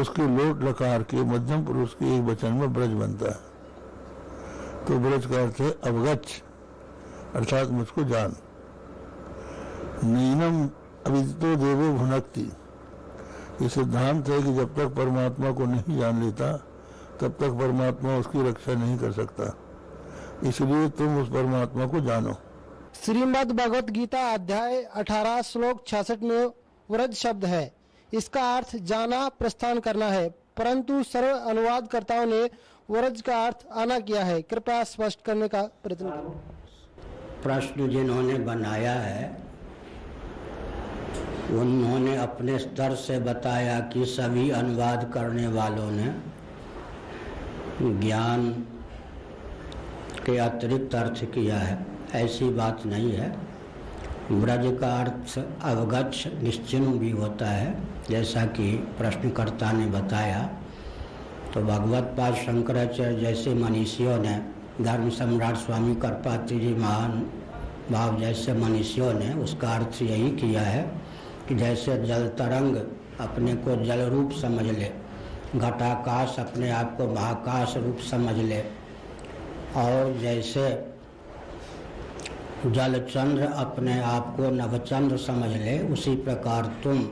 उसके लोट लकार के मध्यम पुरुष के एक वचन में ब्रज बनता है. तो ब्रज का अर्थ है अवगच्छ, अर्थात मुझको जान. नैनम अविदितो देवो भुनक्ति. ये सिद्धांत है कि जब तक परमात्मा को नहीं जान लेता तब तक परमात्मा उसकी रक्षा नहीं कर सकता. इसलिए तुम उस परमात्मा को जानो. श्रीमद् भगवत गीता अध्याय 18 श्लोक 66 में व्रज शब्द है. इसका अर्थ जाना, प्रस्थान करना है, परंतु सर्व अनुवादकर्ताओं ने व्रज का अर्थ आना किया है. कृपया स्पष्ट करने का प्रयत्न करें. प्रश्न जिन्होंने बनाया है उन्होंने अपने स्तर से बताया कि सभी अनुवाद करने वालों ने ज्ञान के अतिरिक्त अर्थ किया है. ऐसी बात नहीं है. ब्रज का अर्थ अवगच्छ, निश्चिन्ह भी होता है, जैसा कि प्रश्नकर्ता ने बताया. तो भगवत पाद शंकराचार्य जैसे मनीषियों ने, धर्म सम्राट स्वामी करपात्री जी महान भाव जैसे मनीषियों ने उसका अर्थ यही किया है कि जैसे जल तरंग अपने को जल रूप समझ ले, घटाकाश अपने आप को महाकाश रूप समझ ले, और जैसे जलचंद्र अपने आप को नवचंद्र समझ ले, उसी प्रकार तुम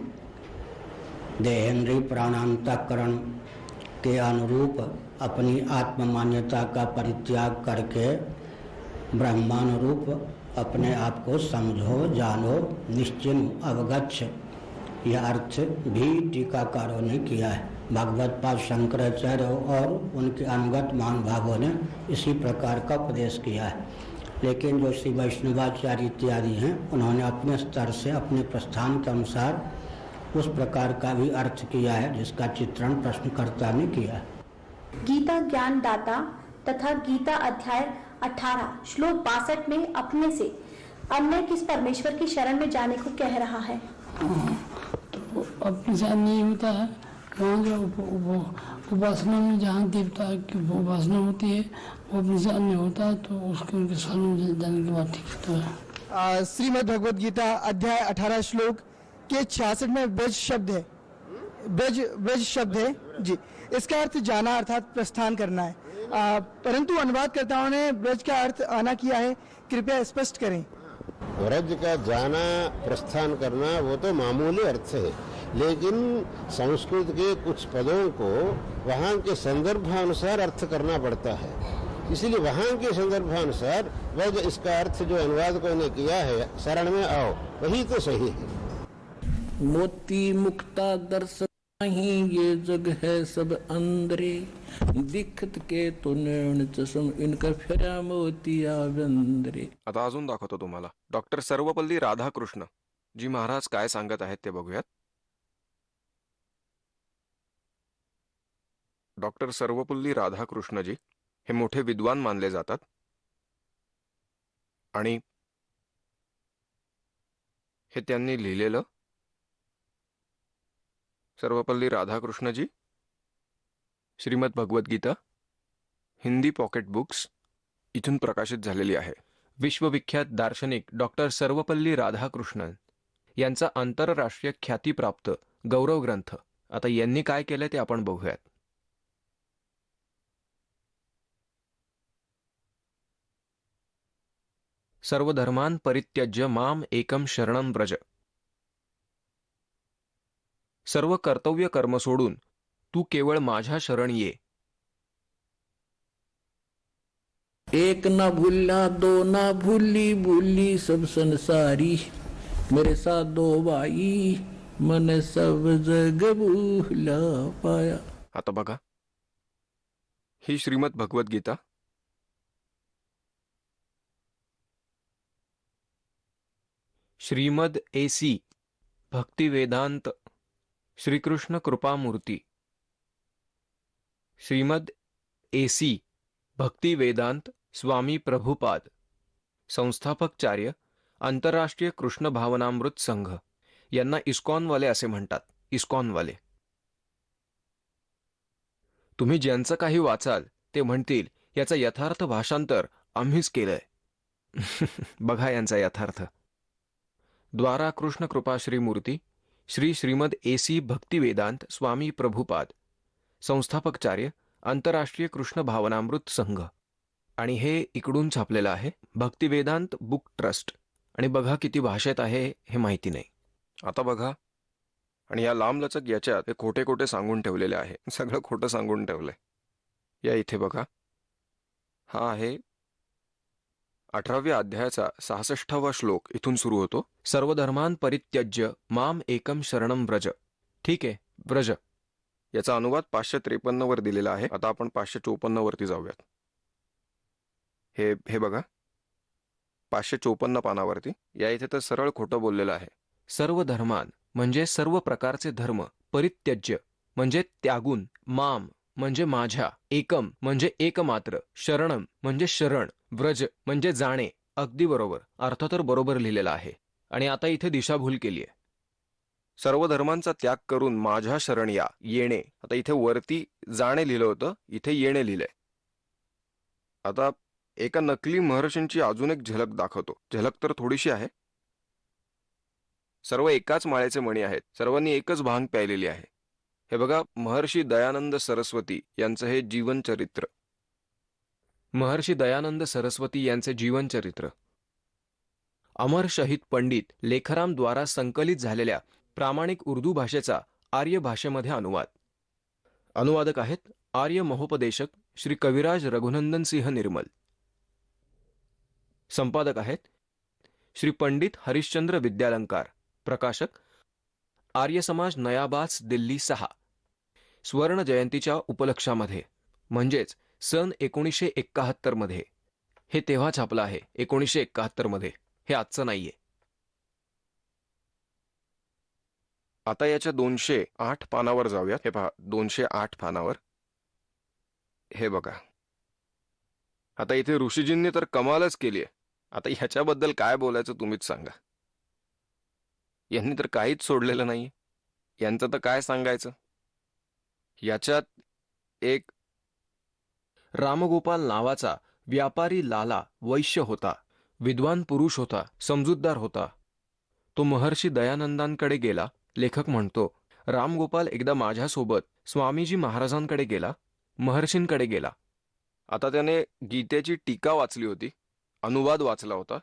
देहेंद्रीय प्राणांतकरण के अनुरूप अपनी आत्म मान्यता का परित्याग करके ब्रह्मानुरूप अपने आप को समझो, जानो, निश्चिन्ह, अवगच्छ. यह अर्थ भी टीकाकारों ने किया है. भगवत पाद शंकराचार्य और उनके अनुगत महानुभावों ने इसी प्रकार का उपदेश किया है. लेकिन जो श्री वैष्णवाचार्य इत्यादि हैं उन्होंने अपने स्तर से अपने प्रस्थान के अनुसार उस प्रकार का भी अर्थ किया है जिसका चित्रण प्रश्नकर्ता ने किया है. गीता ज्ञान दाता तथा गीता अध्याय 18 श्लोक 62 में अपने से अन्य किस परमेश्वर की शरण में जाने को कह रहा है. तो अपने से नहीं होता है. वहाँ जो उपासना में जहाँ देवता की उपासना होती है वो अपने से अन्य होता है, तो उसके उनके शरण में जाने की बात ठीक है. श्रीमद् भगवत गीता अध्याय 18 श्लोक के 66 में ब्रज शब्द है. ब्रज शब्द है जी. इसका अर्थ जाना अर्थात प्रस्थान करना है, परंतु अनुवादकर्ताओं ने ब्रज का अर्थ आना किया है. कृपया स्पष्ट करें. व्रज का जाना, प्रस्थान करना वो तो मामूली अर्थ है, लेकिन संस्कृत के कुछ पदों को वहाँ के संदर्भानुसार अर्थ करना पड़ता है. इसलिए वहाँ के संदर्भानुसार व्रज इसका अर्थ जो अनुवादकों ने किया है, शरण में आओ, वही तो सही है. मोती मुक्ता दर्शन नहीं ये जग है सब अंदरे, दिखत के तो नैन चषम इनका फिरा मोतिया बंदरे. आता अजून दाखवतो तुम्हाला. डॉक्टर सर्वपल्ली राधाकृष्ण जी महाराज काय सांगत आहेत ते बघूयात. डॉक्टर सर्वपल्ली राधाकृष्णजी हे मोठे विद्वान मानले जातात आणि हे त्यांनी लिहिलेलं. सर्वपल्ली राधाकृष्णजी श्रीमद भगवत गीता हिंदी पॉकेट बुक्स इथून प्रकाशित झालेली आहे. विश्वविख्यात दार्शनिक डॉक्टर सर्वपल्ली राधाकृष्णन यांचा आंतरराष्ट्रीय ख्यातीप्राप्त गौरव ग्रंथ. आता यांनी काय केले ते आपण बघूयात. सर्वधर्मान् परित्यज्य माम एकम शरणं व्रज. सर्व कर्तव्य कर्म सोडून तू केवळ माझ्या शरण ये. एक ना भूलना, दो ना भूली, भूली सब संसारी. मेरे साधो भाई मन सब जग भूला पाया. आता बघा, ही श्रीमद भगवत गीता. श्रीमद एसी भक्ती वेदांत श्रीकृष्ण कृपामूर्ती. श्रीमद एसी भक्ती वेदांत स्वामी प्रभुपाद, संस्थापकचार्य आंतरराष्ट्रीय कृष्ण भावनामृत संघ, यांना इस्कॉनवाले असे म्हणतात. इस्कॉनवाले. तुम्ही ज्यांचं काही वाचाल ते म्हणतील याचं यथार्थ भाषांतर आम्हीच केलंय. बघा यांचा यथार्थ. द्वारा कृष्ण कृपा श्रीमूर्ती श्री श्रीमद एसी भक्ती वेदांत स्वामी प्रभुपाद, संस्थापकचार्य आंतरराष्ट्रीय कृष्ण भावनामृत संघ. आणि हे इकडून छापलेलं आहे, भक्तिवेदांत बुक ट्रस्ट. आणि बघा किती भाषेत आहे हे माहिती नाही. आता बघा, आणि या लांबलचक याच्यात हे खोटे खोटे सांगून ठेवलेले आहे. सगळं खोटं सांगून ठेवलंय. या इथे बघा, हा आहे 18व्या अध्यायाचा 66वा श्लोक. इथून सुरू होतो. सर्वधर्मान परित्यज्य माम एकम शरणम व्रज. ठीक आहे, व्रज. याचा अनुवाद 553 वर दिलेला आहे. आता आपण 554 वरती जाऊयात. हे बघा, 554 पानावरती. या इथे तर सरळ खोटं बोललेलं आहे. सर्व धर्मान म्हणजे सर्व प्रकारचे धर्म, परित्यज्य म्हणजे त्यागून, माम म्हणजे माझ्या, एकम म्हणजे एकमात्र, शरणम म्हणजे शरण, व्रज म्हणजे जाणे. अगदी बरोबर, अर्थ तर बरोबर लिहिलेला आहे. आणि आता इथे दिशाभूल केली आहे. सर्व धर्मांचा त्याग करून माझ्या शरण या, येणे. आता इथे वरती जाणे लिहिलं होतं, इथे येणे लिहिलंय. आता एका नकली महर्षींची अजून एक झलक दाखवतो. झलक तर थोडीशी आहे. सर्व एकाच माळेचे मणी आहेत. सर्वांनी एकच भांग प्यायलेली आहे. हे बघा, महर्षी दयानंद सरस्वती यांचं हे जीवनचरित्र. महर्षी दयानंद सरस्वती यांचे जीवनचरित्र. अमर शहीद पंडित लेखराम द्वारा संकलित झालेल्या प्रामाणिक उर्दू भाषेचा आर्य भाषेमध्ये अनुवाद. अनुवादक आहेत आर्य महोपदेशक श्री कविराज रघुनंदन सिंह निर्मल. संपादक आहेत श्री पंडित हरिश्चंद्र विद्यालंकार. प्रकाशक आर्य समाज नयाबाज दिल्ली 6. स्वर्ण जयंतीच्या उपलक्षामध्ये म्हणजेच सन 1971 मध्ये. हे तेव्हा छापलं आहे, 1971 मध्ये. हे आजचं नाहीये. आता याच्या 208 पानावर जाऊयात. हे पहा, 208 पानावर हे बघा. आता इथे ऋषीजींनी तर कमालच केली आहे. आता ह्याच्याबद्दल काय बोलायचं तुम्हीच सांगा. यांनी तर काहीच सोडलेलं नाही. यांचं तर काय सांगायचं. याच्यात एक रामगोपाल नावाचा व्यापारी लाला वैश्य होता. विद्वान पुरुष होता, समजूतदार होता. तो महर्षी दयानंदांकडे गेला. लेखक म्हणतो, रामगोपाल एकदा माझ्यासोबत स्वामीजी महाराजांकडे गेला, महर्षींकडे गेला. आता त्याने गीतेची टीका वाचली होती, अनुवाद वाचला होता.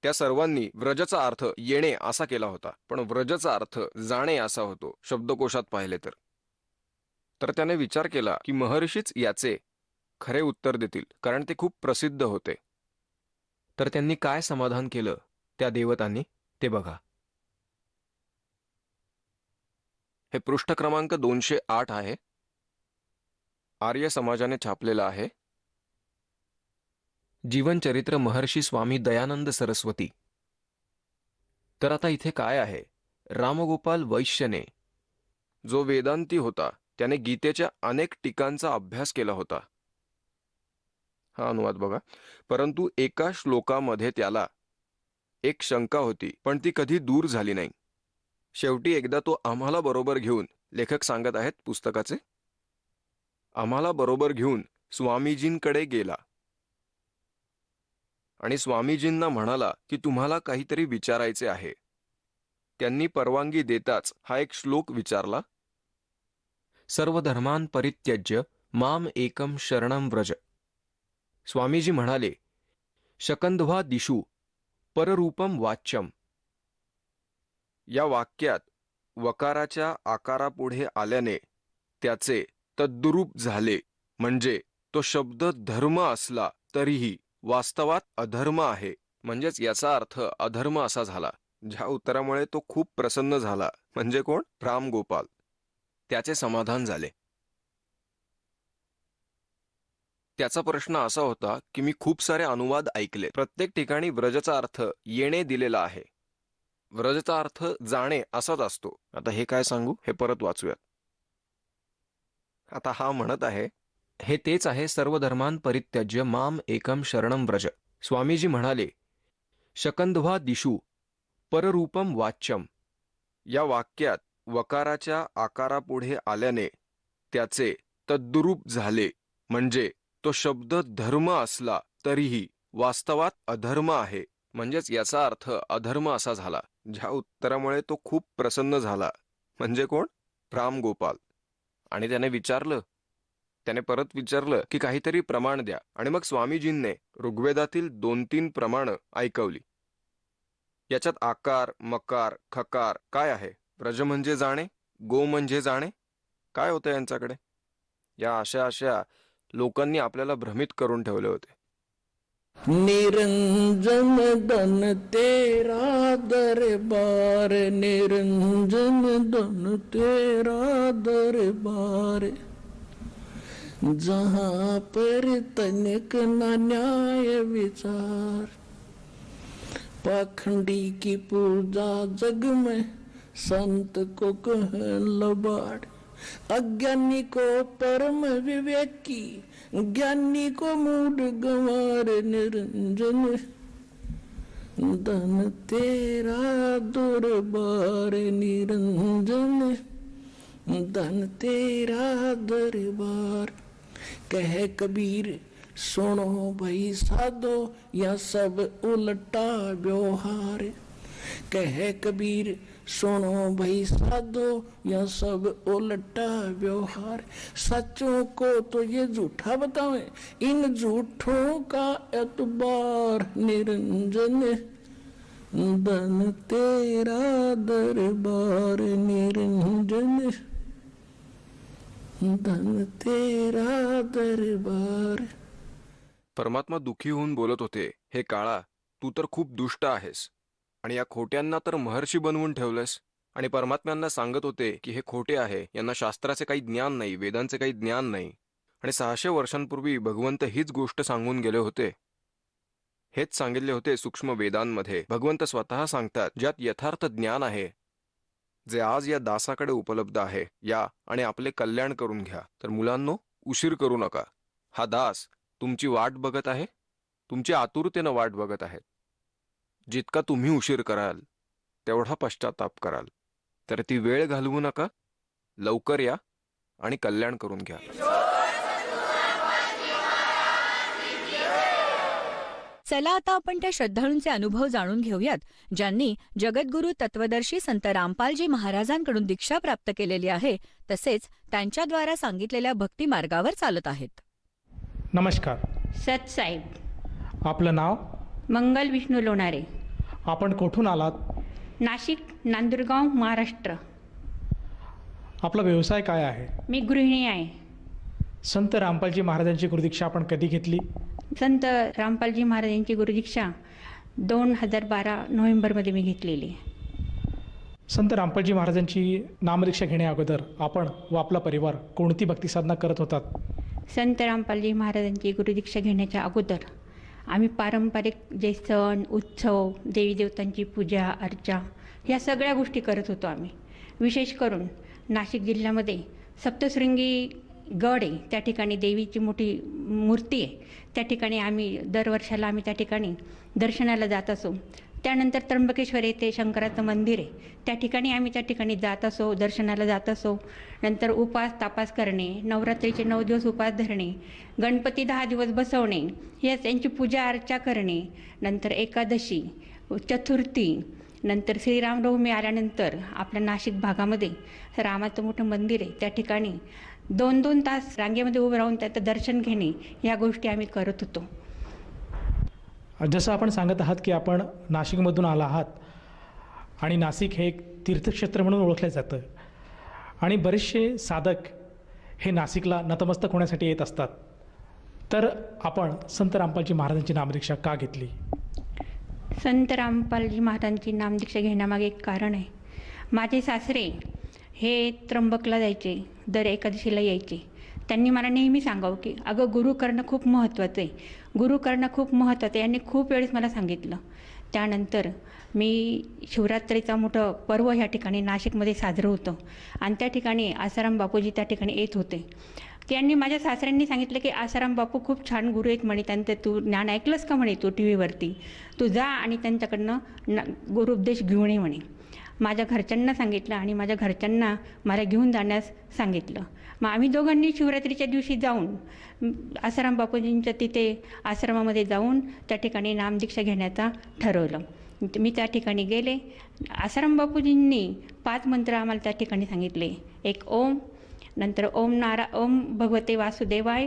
त्या सर्वांनी व्रजचा अर्थ येणे असा केला होता, पण व्रजचा अर्थ जाणे असा होतो शब्दकोशात पाहिले तर. तर त्याने विचार केला की महर्षीच याचे खरे उत्तर देतील, कारण ते खूप प्रसिद्ध होते. तर त्यांनी काय समाधान केलं त्या देवतांनी ते बघा. हे पृष्ठ क्रमांक 208 आहे. आर्य समाजाने छापलेलं आहे. जीवनचरित्र महर्षी स्वामी दयानंद सरस्वती. तर आता इथे काय आहे, रामगोपाल वैश्यने, जो वेदांती होता, त्याने गीतेच्या अनेक टीकांचा अभ्यास केला होता. हा अनुवाद बघा. परंतु एका श्लोकामध्ये त्याला एक शंका होती, पण ती कधी दूर झाली नाही. शेवटी एकदा तो आम्हाला बरोबर घेऊन, लेखक सांगत आहेत पुस्तकाचे, आम्हाला बरोबर घेऊन स्वामीजींकडे गेला आणि स्वामीजींना म्हणाला की तुम्हाला काहीतरी विचारायचे आहे. त्यांनी परवानगी देताच हा एक श्लोक विचारला. सर्व धर्मान परित्यज्य माम एकम शरणम व्रज. स्वामीजी म्हणाले, शकंधवा दिशू पररूपम वाच्यम. या वाक्यात वकाराच्या आकारापुढे आल्याने त्याचे तद्रूप झाले, म्हणजे तो शब्द धर्म असला तरीही वास्तवात अधर्म आहे. म्हणजेच याचा अर्थ अधर्म असा झाला. ज्या उत्तरामुळे तो खूप प्रसन्न झाला. म्हणजे कोण? राम गोपाल. त्याचे समाधान झाले. त्याचा प्रश्न असा होता की मी खूप सारे अनुवाद ऐकले. प्रत्येक ठिकाणी व्रजचा अर्थ येणे दिलेला आहे. व्रजचा अर्थ जाणे असाच असतो. आता हे काय सांगू, हे परत वाचूयात. आता हा म्हणत आहे, हे तेच आहे सर्व धर्मान् परित्यज्य माम एकम शरणं व्रज. स्वामीजी म्हणाले, शकंधवा दिशू पररूपम वाच्यम. या वाक्यात वकाराच्या आकारापुढे आल्याने त्याचे तद्रुप झाले. म्हणजे तो शब्द धर्म असला तरीही वास्तवात अधर्म आहे. म्हणजेच याचा अर्थ अधर्म असा झाला. ज्या उत्तरामुळे तो खूप प्रसन्न झाला. म्हणजे कोण? राम गोपाल. आणि त्याने परत विचारलं की काहीतरी प्रमाण द्या. आणि मग स्वामीजींनी ऋग्वेदातील 2-3 प्रमाणं ऐकवली. याच्यात आकार, मकार, खकार काय आहे? व्रज म्हणजे जाणे, गो म्हणजे जाणे. काय होतं यांच्याकडे? या अशा लोकांनी आपल्याला भ्रमित करून ठेवले होते. निरंजन धन तेरा दरबार, निरंजन धन तेरा दरबार, जहाँ पर तनिक न न्याय विचार, पाखंडी की पूजा जग में संत को कह लबाड़, अज्ञानी को परम विवेकी, ज्ञानी को मूड गंवार, निरंजन धन तेरा दरबार, निरंजन धन तेरा दरबार। कह कबीर सुनो भाई साधो, या सब उल्टा व्यवहार। कह कबीर सुनो भाई साधो, या सब उल्टा व्यवहार। सच्चों को तो ये झूठा बतावे, इन झूठों का एतबार, निरंजन धन तेरा दरबार, निरंजन धन तेरा दरबार। परमात्मा दुखी होऊन बोलत होते, हे काळा, तू तर खूप दुष्ट आहेस आणि या खोट्यांना तर महर्षी बनवून ठेवलंस. आणि परमात्म्यांना सांगत होते की हे खोटे आहे, यांना शास्त्राचे काही ज्ञान नाही, वेदांचे काही ज्ञान नाही. आणि 600 वर्षांपूर्वी भगवंत हीच गोष्ट सांगून गेले होते. हेच सांगितले होते सूक्ष्म वेदांमध्ये. भगवंत स्वतः सांगतात, ज्यात यथार्थ ज्ञान आहे, जे आज या दासाकडे उपलब्ध आहे, या आणि आपले कल्याण करून घ्या. तर मुलांनो, उशीर करू नका. हा दास तुमची वाट बघत आहे, तुमची आतुरतेनं वाट बघत आहेत. जितका तुम्ही उशीर कराल तेवढा पश्चाताप कराल. तर ती वेळ घालवू नका, लवकर या आणि कल्याण करून घ्या. चला आता आपण त्या श्रद्धाळूंचे अनुभव जाणून घेऊयात, ज्यांनी जगद्गुरू तत्वदर्शी संत रामपालजी महाराजांकडून दीक्षा प्राप्त केलेली आहे, तसेच त्यांच्याद्वारा सांगितलेल्या भक्ती मार्गावर चालत आहेत. नमस्कार. सतसाहेब. आपलं नाव? मंगल विष्णू लोणारे. आपण कुठून आलात? नाशिक, नांदुरगाव, महाराष्ट्र. आपला व्यवसाय काय आहे? मी गृहिणी आहे. संत रामपालजी महाराजांची गुरुदीक्षा आपण कधी घेतली? संत रामपालजी महाराजांची गुरुदीक्षा 2012 नोव्हेंबरमध्ये मी घेतलेली. संत रामपालजी महाराजांची नामदीक्षा घेण्या अगोदर आपण व आपला परिवार कोणती भक्ती साधना करत होतात? संत रामपालजी महाराजांची गुरुदीक्षा घेण्याच्या अगोदर आम्ही पारंपरिक जे सण उत्सव, देवी देवतांची पूजा अर्चा ह्या सगळ्या गोष्टी करत होतो आम्ही. विशेष करून नाशिक जिल्ह्यामध्ये सप्तशृंगी गड आहे, त्या ठिकाणी देवीची मोठी मूर्ती आहे. त्या ठिकाणी आम्ही दरवर्षाला त्या ठिकाणी दर्शनाला जात असो. त्यानंतर त्र्यंबकेश्वर येथे शंकराचं मंदिर आहे, त्या ठिकाणी जात असो, दर्शनाला जात असो. नंतर उपास तापास करणे, नवरात्रीचे 9 दिवस उपास धरणे, गणपती 10 दिवस बसवणे, या त्यांची पूजा अर्चा करणे. नंतर एकादशी, चतुर्थी, नंतर श्रीरामनवमी आल्यानंतर आपल्या नाशिक भागामध्ये रामाचं मोठं मंदिर आहे, त्या ठिकाणी 2-2 तास रांगेमध्ये उभं राहून त्याचं दर्शन घेणे, या गोष्टी आम्ही करत होतो. जसं आपण सांगत आहात की आपण नाशिकमधून आला आहात आणि नाशिक हे एक तीर्थक्षेत्र म्हणून ओळखलं जातं आणि बरेचसे साधक हे नाशिकला नतमस्तक होण्यासाठी येत असतात. तर आपण संत रामपालजी महाराजांची नामदीक्षा का घेतली? संत रामपालजी महाराजांची नामदीक्षा घेण्यामागे एक कारण आहे. माझे सासरे हे त्र्यंबकला जायचे, दर एकादशीला यायचे. त्यांनी मला नेहमी सांगावं की अगं गुरु करणं खूप महत्त्वाचं आहे, गुरु करणं खूप महत्त्वाचं आहे. यांनी खूप वेळेस मला सांगितलं. त्यानंतर मी शिवरात्रीचा मोठं पर्व ह्या ठिकाणी नाशिकमध्ये साजरं होतं आणि त्या ठिकाणी आसाराम बापूजी त्या ठिकाणी येत होते. त्यांनी माझ्या सासऱ्यांनी सांगितलं की आसाराम बापू खूप छान गुरु आहेत म्हणे, त्यांचं तू ज्ञान ऐकलंस का म्हणे, तू टी व्हीवरती तू जा आणि त्यांच्याकडनं गुरुपदेश घेऊन ये म्हणे. माझ्या घरच्यांना सांगितलं आणि माझ्या घरच्यांना मला घेऊन जाण्यास सांगितलं. मग आम्ही दोघांनी शिवरात्रीच्या दिवशी जाऊन आसाराम बापूजींच्या तिथे आश्रमामध्ये जाऊन त्या ठिकाणी नामदीक्षा घेण्याचा ठरवलं. मी त्या ठिकाणी गेले. आसाराम बापूजींनी 5 मंत्र आम्हाला त्या ठिकाणी सांगितले. एक ओम, नंतर ओम भगवते वासुदेवाय,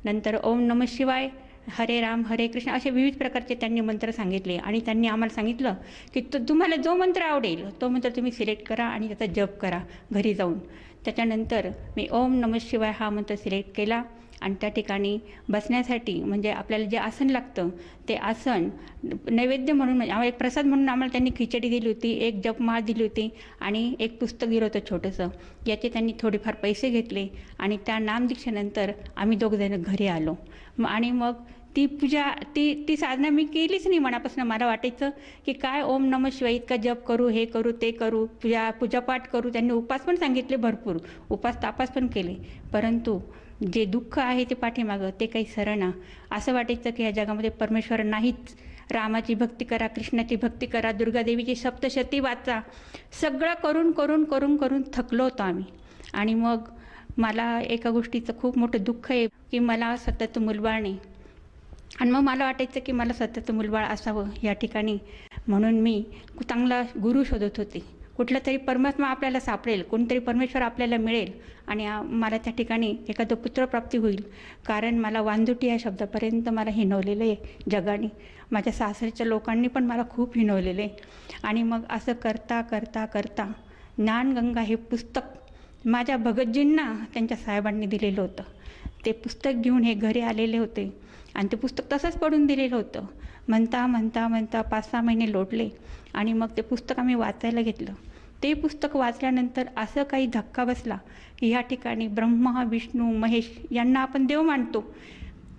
नंतर ओम नमः शिवाय, हरे राम हरे कृष्ण, असे विविध प्रकारचे त्यांनी मंत्र सांगितले. आणि त्यांनी आम्हाला सांगितलं की तुम्हाला जो मंत्र आवडेल तो मंत्र तुम्ही सिलेक्ट करा आणि त्याचा जप करा घरी जाऊन. त्याच्यानंतर मी ओम नमः शिवाय हा मंत्र सिलेक्ट केला आणि त्या ठिकाणी बसण्यासाठी म्हणजे आपल्याला जे आसन लागतं ते आसन नैवेद्य म्हणून म्हणजे आम्हाला एक प्रसाद म्हणून आम्हाला त्यांनी खिचडी दिली होती, एक जपमाळ दिली होती आणि एक पुस्तक दिलं होतं छोटंसं. याचे त्यांनी थोडेफार पैसे घेतले आणि त्या नामदीक्षेनंतर आम्ही दोघंजण घरी आलो. आणि मग ती पूजा ती साधना मी केलीच नाही मनापासून. मला वाटायचं की काय ओम नमः शिवाय इतका जप करू, हे करू ते करू, पूजापाठ करू. त्यांनी उपास पण सांगितले, भरपूर उपास तापास पण केले. परंतु जे दुःख आहे ते पाठीमागं ते काही सरणा. असं वाटायचं की ह्या जगामध्ये परमेश्वर नाहीच. रामाची भक्ती करा, कृष्णाची भक्ती करा, दुर्गादेवीची सप्तशती वाचा, सगळं करून करून करून करून थकलो होतो आम्ही. आणि मग मला एका गोष्टीचं खूप मोठं दुःख आहे की मला सतत मुलबाळ नाही. आणि मग मला वाटायचं की मला सतत मुलबाळ असावं या ठिकाणी. म्हणून मी चांगला गुरु शोधत होते. कुठला तरी परमात्मा आपल्याला सापडेल, कोणतरी परमेश्वर आपल्याला मिळेल आणि मला त्या ठिकाणी एखादं पुत्रप्राप्ती होईल. कारण मला वांजुटी या शब्दापर्यंत मला हिणवलेलं आहे जगाने. माझ्या सासरीच्या लोकांनी पण मला खूप हिणवलेलं आहे. आणि मग असं करता करता करता ज्ञानगंगा हे पुस्तक माझ्या भगतजींना त्यांच्या साहेबांनी दिलेलं होतं. ते पुस्तक घेऊन हे घरी आलेले होते आणि ते पुस्तक तसंच पडून दिलेलं होतं. म्हणता म्हणता म्हणता 5-6 महिने लोटले आणि मग ते पुस्तक आम्ही वाचायला घेतलं. ते पुस्तक वाचल्यानंतर असं काही धक्का बसला की ह्या ठिकाणी ब्रह्मा विष्णू महेश यांना आपण देव मानतो,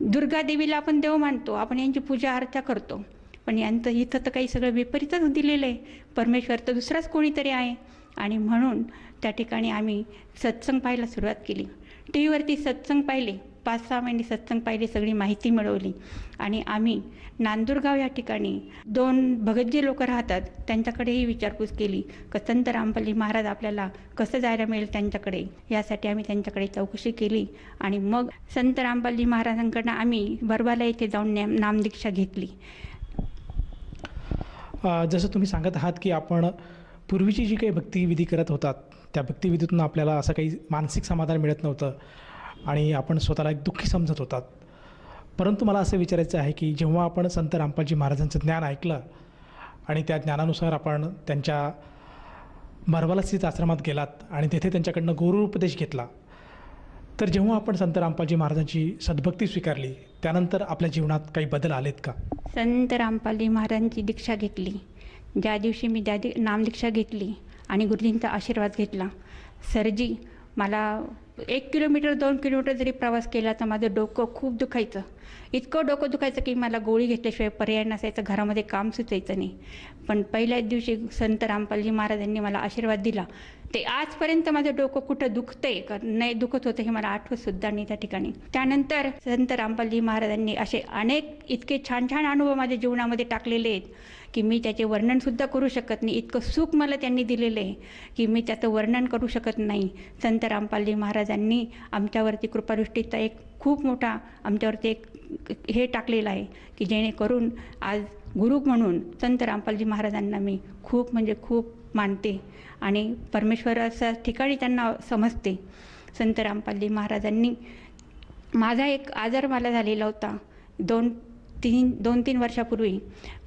दुर्गादेवीला आपण देव मानतो, आपण यांची पूजा अर्चा करतो. पण यांचं इथं तर काही सगळं विपरीतच दिलेलं आहे. परमेश्वर तर दुसराच कोणीतरी आहे. आणि म्हणून त्या ठिकाणी आम्ही सत्संग पाहायला सुरुवात केली. टी व्हीवरती सत्संग पाहिले, 5-6 महिने सत्संग पाहिले, सगळी माहिती मिळवली. आणि आम्ही नांदुरगाव या ठिकाणी 2 भगतजी लोक राहतात त्यांच्याकडेही विचारपूस केली की संत रामपालजी महाराज आपल्याला कसं जायला मिळेल त्यांच्याकडे. यासाठी आम्ही त्यांच्याकडे चौकशी केली आणि मग संत रामपालजी महाराजांकडनं आम्ही बरबाला येथे जाऊन नामदीक्षा घेतली. जसं तुम्ही सांगत आहात की आपण पूर्वीची जी काही भक्तिविधी करत होतात त्या भक्तिविधीतून आपल्याला असं काही मानसिक समाधान मिळत नव्हतं आणि आपण स्वतःला एक दुःखी समजत होतात. परंतु मला असं विचारायचं आहे की जेव्हा आपण संत रामपालजी महाराजांचं ज्ञान ऐकलं आणि त्या ज्ञानानुसार आपण त्यांच्या बरबाला स्थित आश्रमात गेलात आणि तेथे त्यांच्याकडनं गुरुपदेश घेतला, तर जेव्हा आपण संत रामपालजी महाराजांची सद्भक्ती स्वीकारली त्यानंतर आपल्या जीवनात काही बदल आलेत का? संत रामपालजी महाराजांची दीक्षा घेतली ज्या दिवशी मी नामदीक्षा घेतली आणि गुरुजींचा आशीर्वाद घेतला, सरजी मला 1 किलोमीटर 2 किलोमीटर जरी प्रवास केला तर माझं डोकं खूप दुखायचं. इतकं डोकं दुखायचं की मला गोळी घेतल्याशिवाय पर्याय नसायचं, घरामध्ये काम सुचायचं नाही. पण पहिल्याच दिवशी संत रामपालजी महाराजांनी मला आशीर्वाद दिला. ते आजपर्यंत माझं डोकं कुठं दुखतंय का नाही दुखत होतं हे मला आठवतसुद्धा नाही त्या ठिकाणी. त्यानंतर संत रामपालजी महाराजांनी असे अनेक इतके छान छान अनुभव माझ्या जीवनामध्ये टाकलेले आहेत की मी त्याचे वर्णनसुद्धा करू शकत नाही. इतकं सुख मला त्यांनी दिलेलं आहे की मी त्याचं वर्णन करू शकत नाही. संत रामपालजी महाराजांनी आमच्यावरती कृपादृष्टीचा एक खूप मोठा आमच्यावरती एक हे टाकलेलं आहे की जेणेकरून आज गुरु म्हणून संत रामपालजी महाराजांना मी खूप म्हणजे खूप मानते आणि परमेश्वराच्या ठिकाणी त्यांना समजते. संत रामपालजी महाराजांनी माझा एक आजार मला झालेला होता. 2-3 वर्षापूर्वी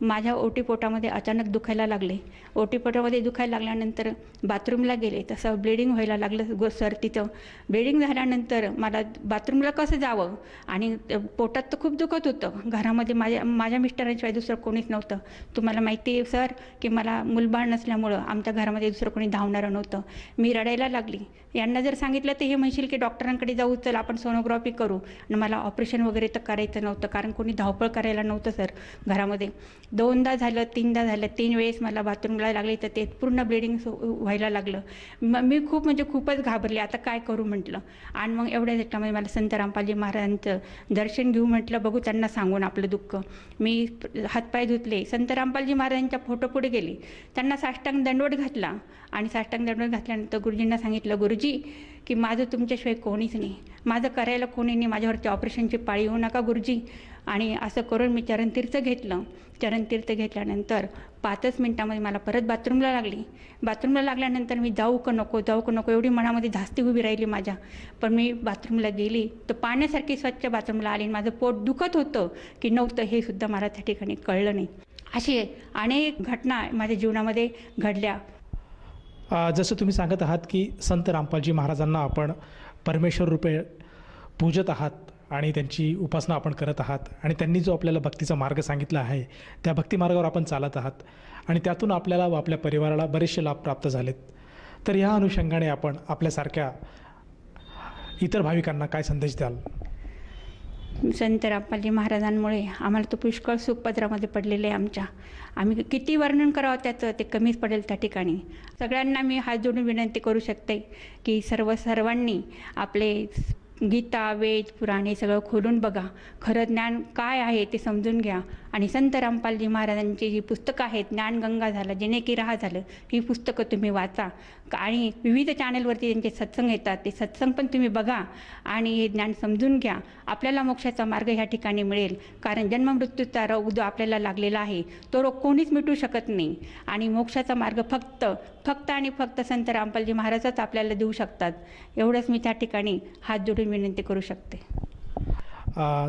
माझ्या ओटीपोटामध्ये अचानक दुखायला लागले. ओटीपोटामध्ये दुखायला लागल्यानंतर बाथरूमला गेले, तसं ब्लिडिंग व्हायला लागलं सर. तिथं ब्लिडिंग झाल्यानंतर मला बाथरूमला कसं जावं आणि पोटात तर खूप दुखत होतं. घरामध्ये माझ्या मिस्टरांशिवाय दुसरं कोणीच नव्हतं. तुम्हाला माहिती आहे सर की मला मुलबाळ नसल्यामुळं आमच्या घरामध्ये दुसरं कोणी धावणारं नव्हतं. मी रडायला लागली. यांना जर सांगितलं तर हे म्हणशील की डॉक्टरांकडे जाऊ, चल आपण सोनोग्राफी करू. आणि मला ऑपरेशन वगैरे तर करायचं नव्हतं, कारण कोणी धावपळ करायला नव्हतं सर घरामध्ये. 2दा झालं, 3दा झालं, 3 वेळेस मला बाथरूमला लागले तर ते पूर्ण ब्लिडिंग व्हायला लागलं. मी खूपच घाबरले. आता काय करू म्हटलं. आणि मग एवढ्या ह्याच्यामध्ये मला संत रामपालजी महाराजांचं दर्शन घेऊ म्हटलं, बघू त्यांना सांगून आपलं दुःख. मी हातपाय धुतले, संत रामपालजी महाराजांच्या फोटो पुढे गेली, त्यांना साष्टांग दंडवत घातला. आणि साष्टांग दंडवत घातल्यानंतर गुरुजींना सांगितलं, गुरुजी की माझं तुमच्याशिवाय कोणीच नाही, माझं करायला कोणी नाही, माझ्यावरती ऑपरेशनची पाळी येऊ नका गुरुजी. आणि असं करून मी चरणतीर्थ घेतलं. चरणतीर्थ घेतल्यानंतर 5च मिनिटामध्ये मला परत बाथरूमला लागली. बाथरूमला लागल्यानंतर मी जाऊ का नको एवढी मनामध्ये धास्ती उभी राहिली माझ्या. पण मी बाथरूमला गेली तर पाण्यासारखी स्वच्छ बाथरूमला आली. माझं पोट दुखत होतं की नव्हतं हे सुद्धा मला त्या ठिकाणी कळलं नाही. अशी अनेक घटना माझ्या जीवनामध्ये घडल्या. जसं तुम्ही सांगत आहात की संत रामपालजी महाराजांना आपण परमेश्वर रूपे पूजत आहात आणि त्यांची उपासना आपण करत आहात आणि त्यांनी जो आपल्याला भक्तीचा मार्ग सांगितला आहे त्या भक्ती मार्गावर आपण चालत आहात आणि त्यातून आपल्याला व आपल्या परिवाराला बरेचसे लाभ प्राप्त झालेत. तर ह्या अनुषंगाने आपण आपल्यासारख्या इतर भाविकांना काय संदेश द्याल? संत रामपालजी महाराजांमुळे आम्हाला तो पुष्कळ सुख पदरामध्ये पडलेले आहे आमच्या. आम्ही किती वर्णन करावं त्याचं ते कमीच पडेल त्या ठिकाणी. सगळ्यांना मी हात जोडून विनंती करू शकते की सर्वांनी आपले गीता, वेद, पुराण हे सगळं खोलून बघा. खरं ज्ञान काय आहे ते समजून घ्या. आणि संत रामपालजी महाराजांची जी पुस्तकं आहेत, ज्ञानगंगा झालं, जेणे की राहा झालं, ही पुस्तकं तुम्ही वाचा. आणि विविध चॅनलवरती त्यांचे सत्संग येतात, ते सत्संग पण तुम्ही बघा आणि हे ज्ञान समजून घ्या. आपल्याला मोक्षाचा मार्ग ह्या ठिकाणी मिळेल. कारण जन्ममृत्यूचा रोग जो आपल्याला लागलेला आहे तो रोग कोणीच मिटू शकत नाही. आणि मोक्षाचा मार्ग फक्त आणि फक्त संत रामपालजी महाराजच आपल्याला देऊ शकतात. एवढंच मी त्या ठिकाणी हात जोडून विनंती करू शकते.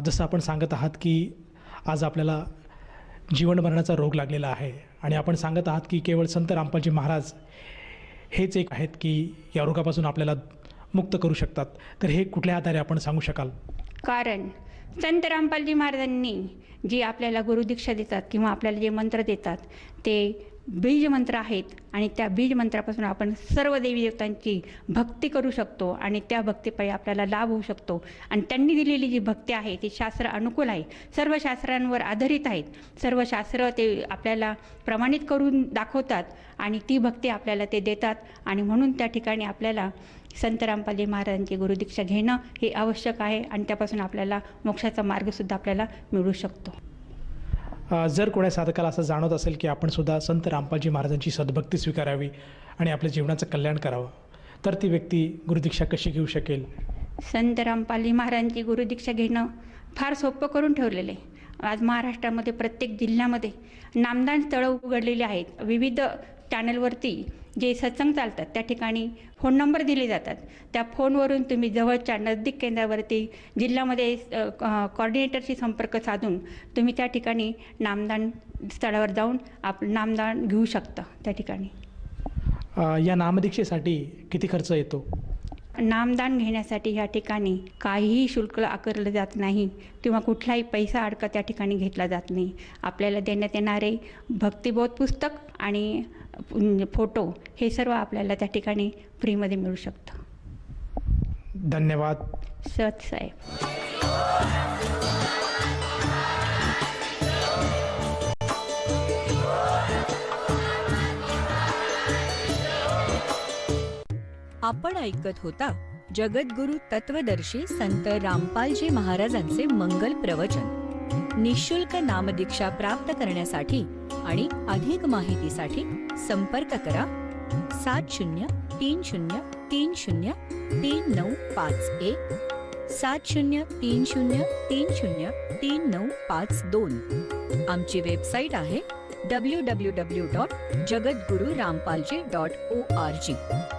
जसं आपण सांगत आहात की आज आपल्याला जीवन मरणाचा रोग लागलेला आहे आणि आपण सांगत आहात की केवळ संत रामपालजी महाराज हेच एक आहेत की या रोगापासून आपल्याला मुक्त करू शकतात. तर हे कुठल्या आधारे आपण सांगू शकाल? कारण संत रामपालजी महाराजांनी जी आपल्याला गुरुदीक्षा देतात किंवा आपल्याला जे मंत्र देतात ते बीज मंत्र आहेत आणि त्या बीज मंत्रापासून आपण सर्व देवी देवतांची भक्ती करू शकतो आणि त्या भक्तीपायी आपल्याला लाभ होऊ शकतो. आणि त्यांनी दिलेली जी भक्ती आहे ती शास्त्र अनुकूल आहे, सर्व शास्त्रांवर आधारित आहेत. सर्व शास्त्र ते आपल्याला प्रमाणित करून दाखवतात आणि ती भक्ती आपल्याला ते देतात. आणि म्हणून त्या ठिकाणी आपल्याला संत रामपालजी महाराजांची गुरुदीक्षा घेणं हे आवश्यक आहे आणि त्यापासून आपल्याला मोक्षाचा मार्गसुद्धा आपल्याला मिळू शकतो. जर कोणा साधकाला असं जाणवत असेल की आपण सुद्धा संत रामपालजी महाराजांची सद्भक्ती स्वीकारावी आणि आपल्या जीवनाचं कल्याण करावं, तर ती व्यक्ती गुरुदीक्षा कशी घेऊ शकेल? संत रामपालजी महाराजांची गुरुदीक्षा घेणं फार सोपं करून ठेवलेलं आहे. आज महाराष्ट्रामध्ये प्रत्येक जिल्ह्यामध्ये नामदान स्थळं उघडलेली आहेत. विविध चॅनलवरती जे सत्संग चालतात त्या ठिकाणी फोन नंबर दिले जातात. त्या फोनवरून तुम्ही जवळच्या नजदीक केंद्रावरती जिल्ह्यामध्ये कॉर्डिनेटरशी संपर्क साधून तुम्ही त्या ठिकाणी नामदान स्थळावर जाऊन आपलं नामदान घेऊ शकता. त्या ठिकाणी या नामदीक्षेसाठी किती खर्च येतो? नामदान घेण्यासाठी ह्या ठिकाणी काहीही शुल्क आकारलं जात नाही किंवा कुठलाही पैसा अडका त्या ठिकाणी घेतला जात नाही. आपल्याला देण्यात येणारे भक्तिबोध पुस्तक आणि फोटो हे सर्व आपल्याला त्या ठिकाणी फ्रीमध्ये मिळू शकतं. धन्यवाद सत साहेब. आपण ऐकत होता जगद्गुरु तत्वदर्शी संत रामपालजी महाराजांचे मंगल प्रवचन. निःशुल्क नामदीक्षा प्राप्त करण्यासाठी आणि अधिक माहितीसाठी संपर्क करा 7030303951 7030303952. आमची वेबसाईट आहे www.jagatgururampalji.org.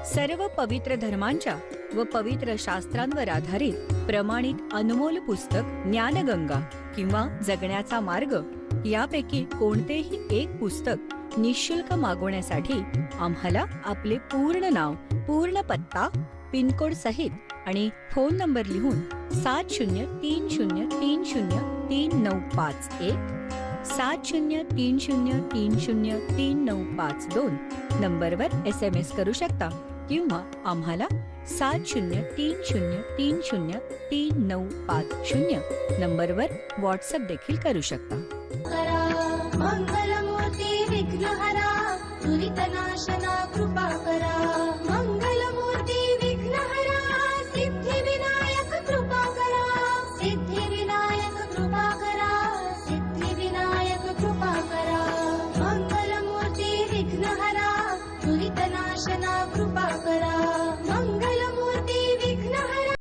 सर्व पवित्र धर्मांच्या व पवित्र शास्त्रांवर आधारित प्रमाणित अनमोल पुस्तक ज्ञानगंगा किंवा जगण्याचा मार्ग यापैकी कोणतेही एक पुस्तक निःशुल्क मागवण्यासाठी आम्हाला आपले पूर्ण नाव, पूर्ण पत्ता, पिनकोड सहित आणि फोन नंबर लिहून 7030303951 7030303952 नंबरवर SMS करू शकता किंवा आम्हाला 7030303950 नंबरवर व्हॉट्सअप देखील करू शकता. मंगलमूर्ती विघ्नहरा दुरितनाशना कृपा करा. मंगलमूर्ती विघ्नहरा सिद्धिविनायक कृपा करा. सिद्धिविनायक कृपा करा. सिद्धिविनायक कृपा करा. मंगलमूर्ती विघ्नहरा दुरितनाशना कृपा करा.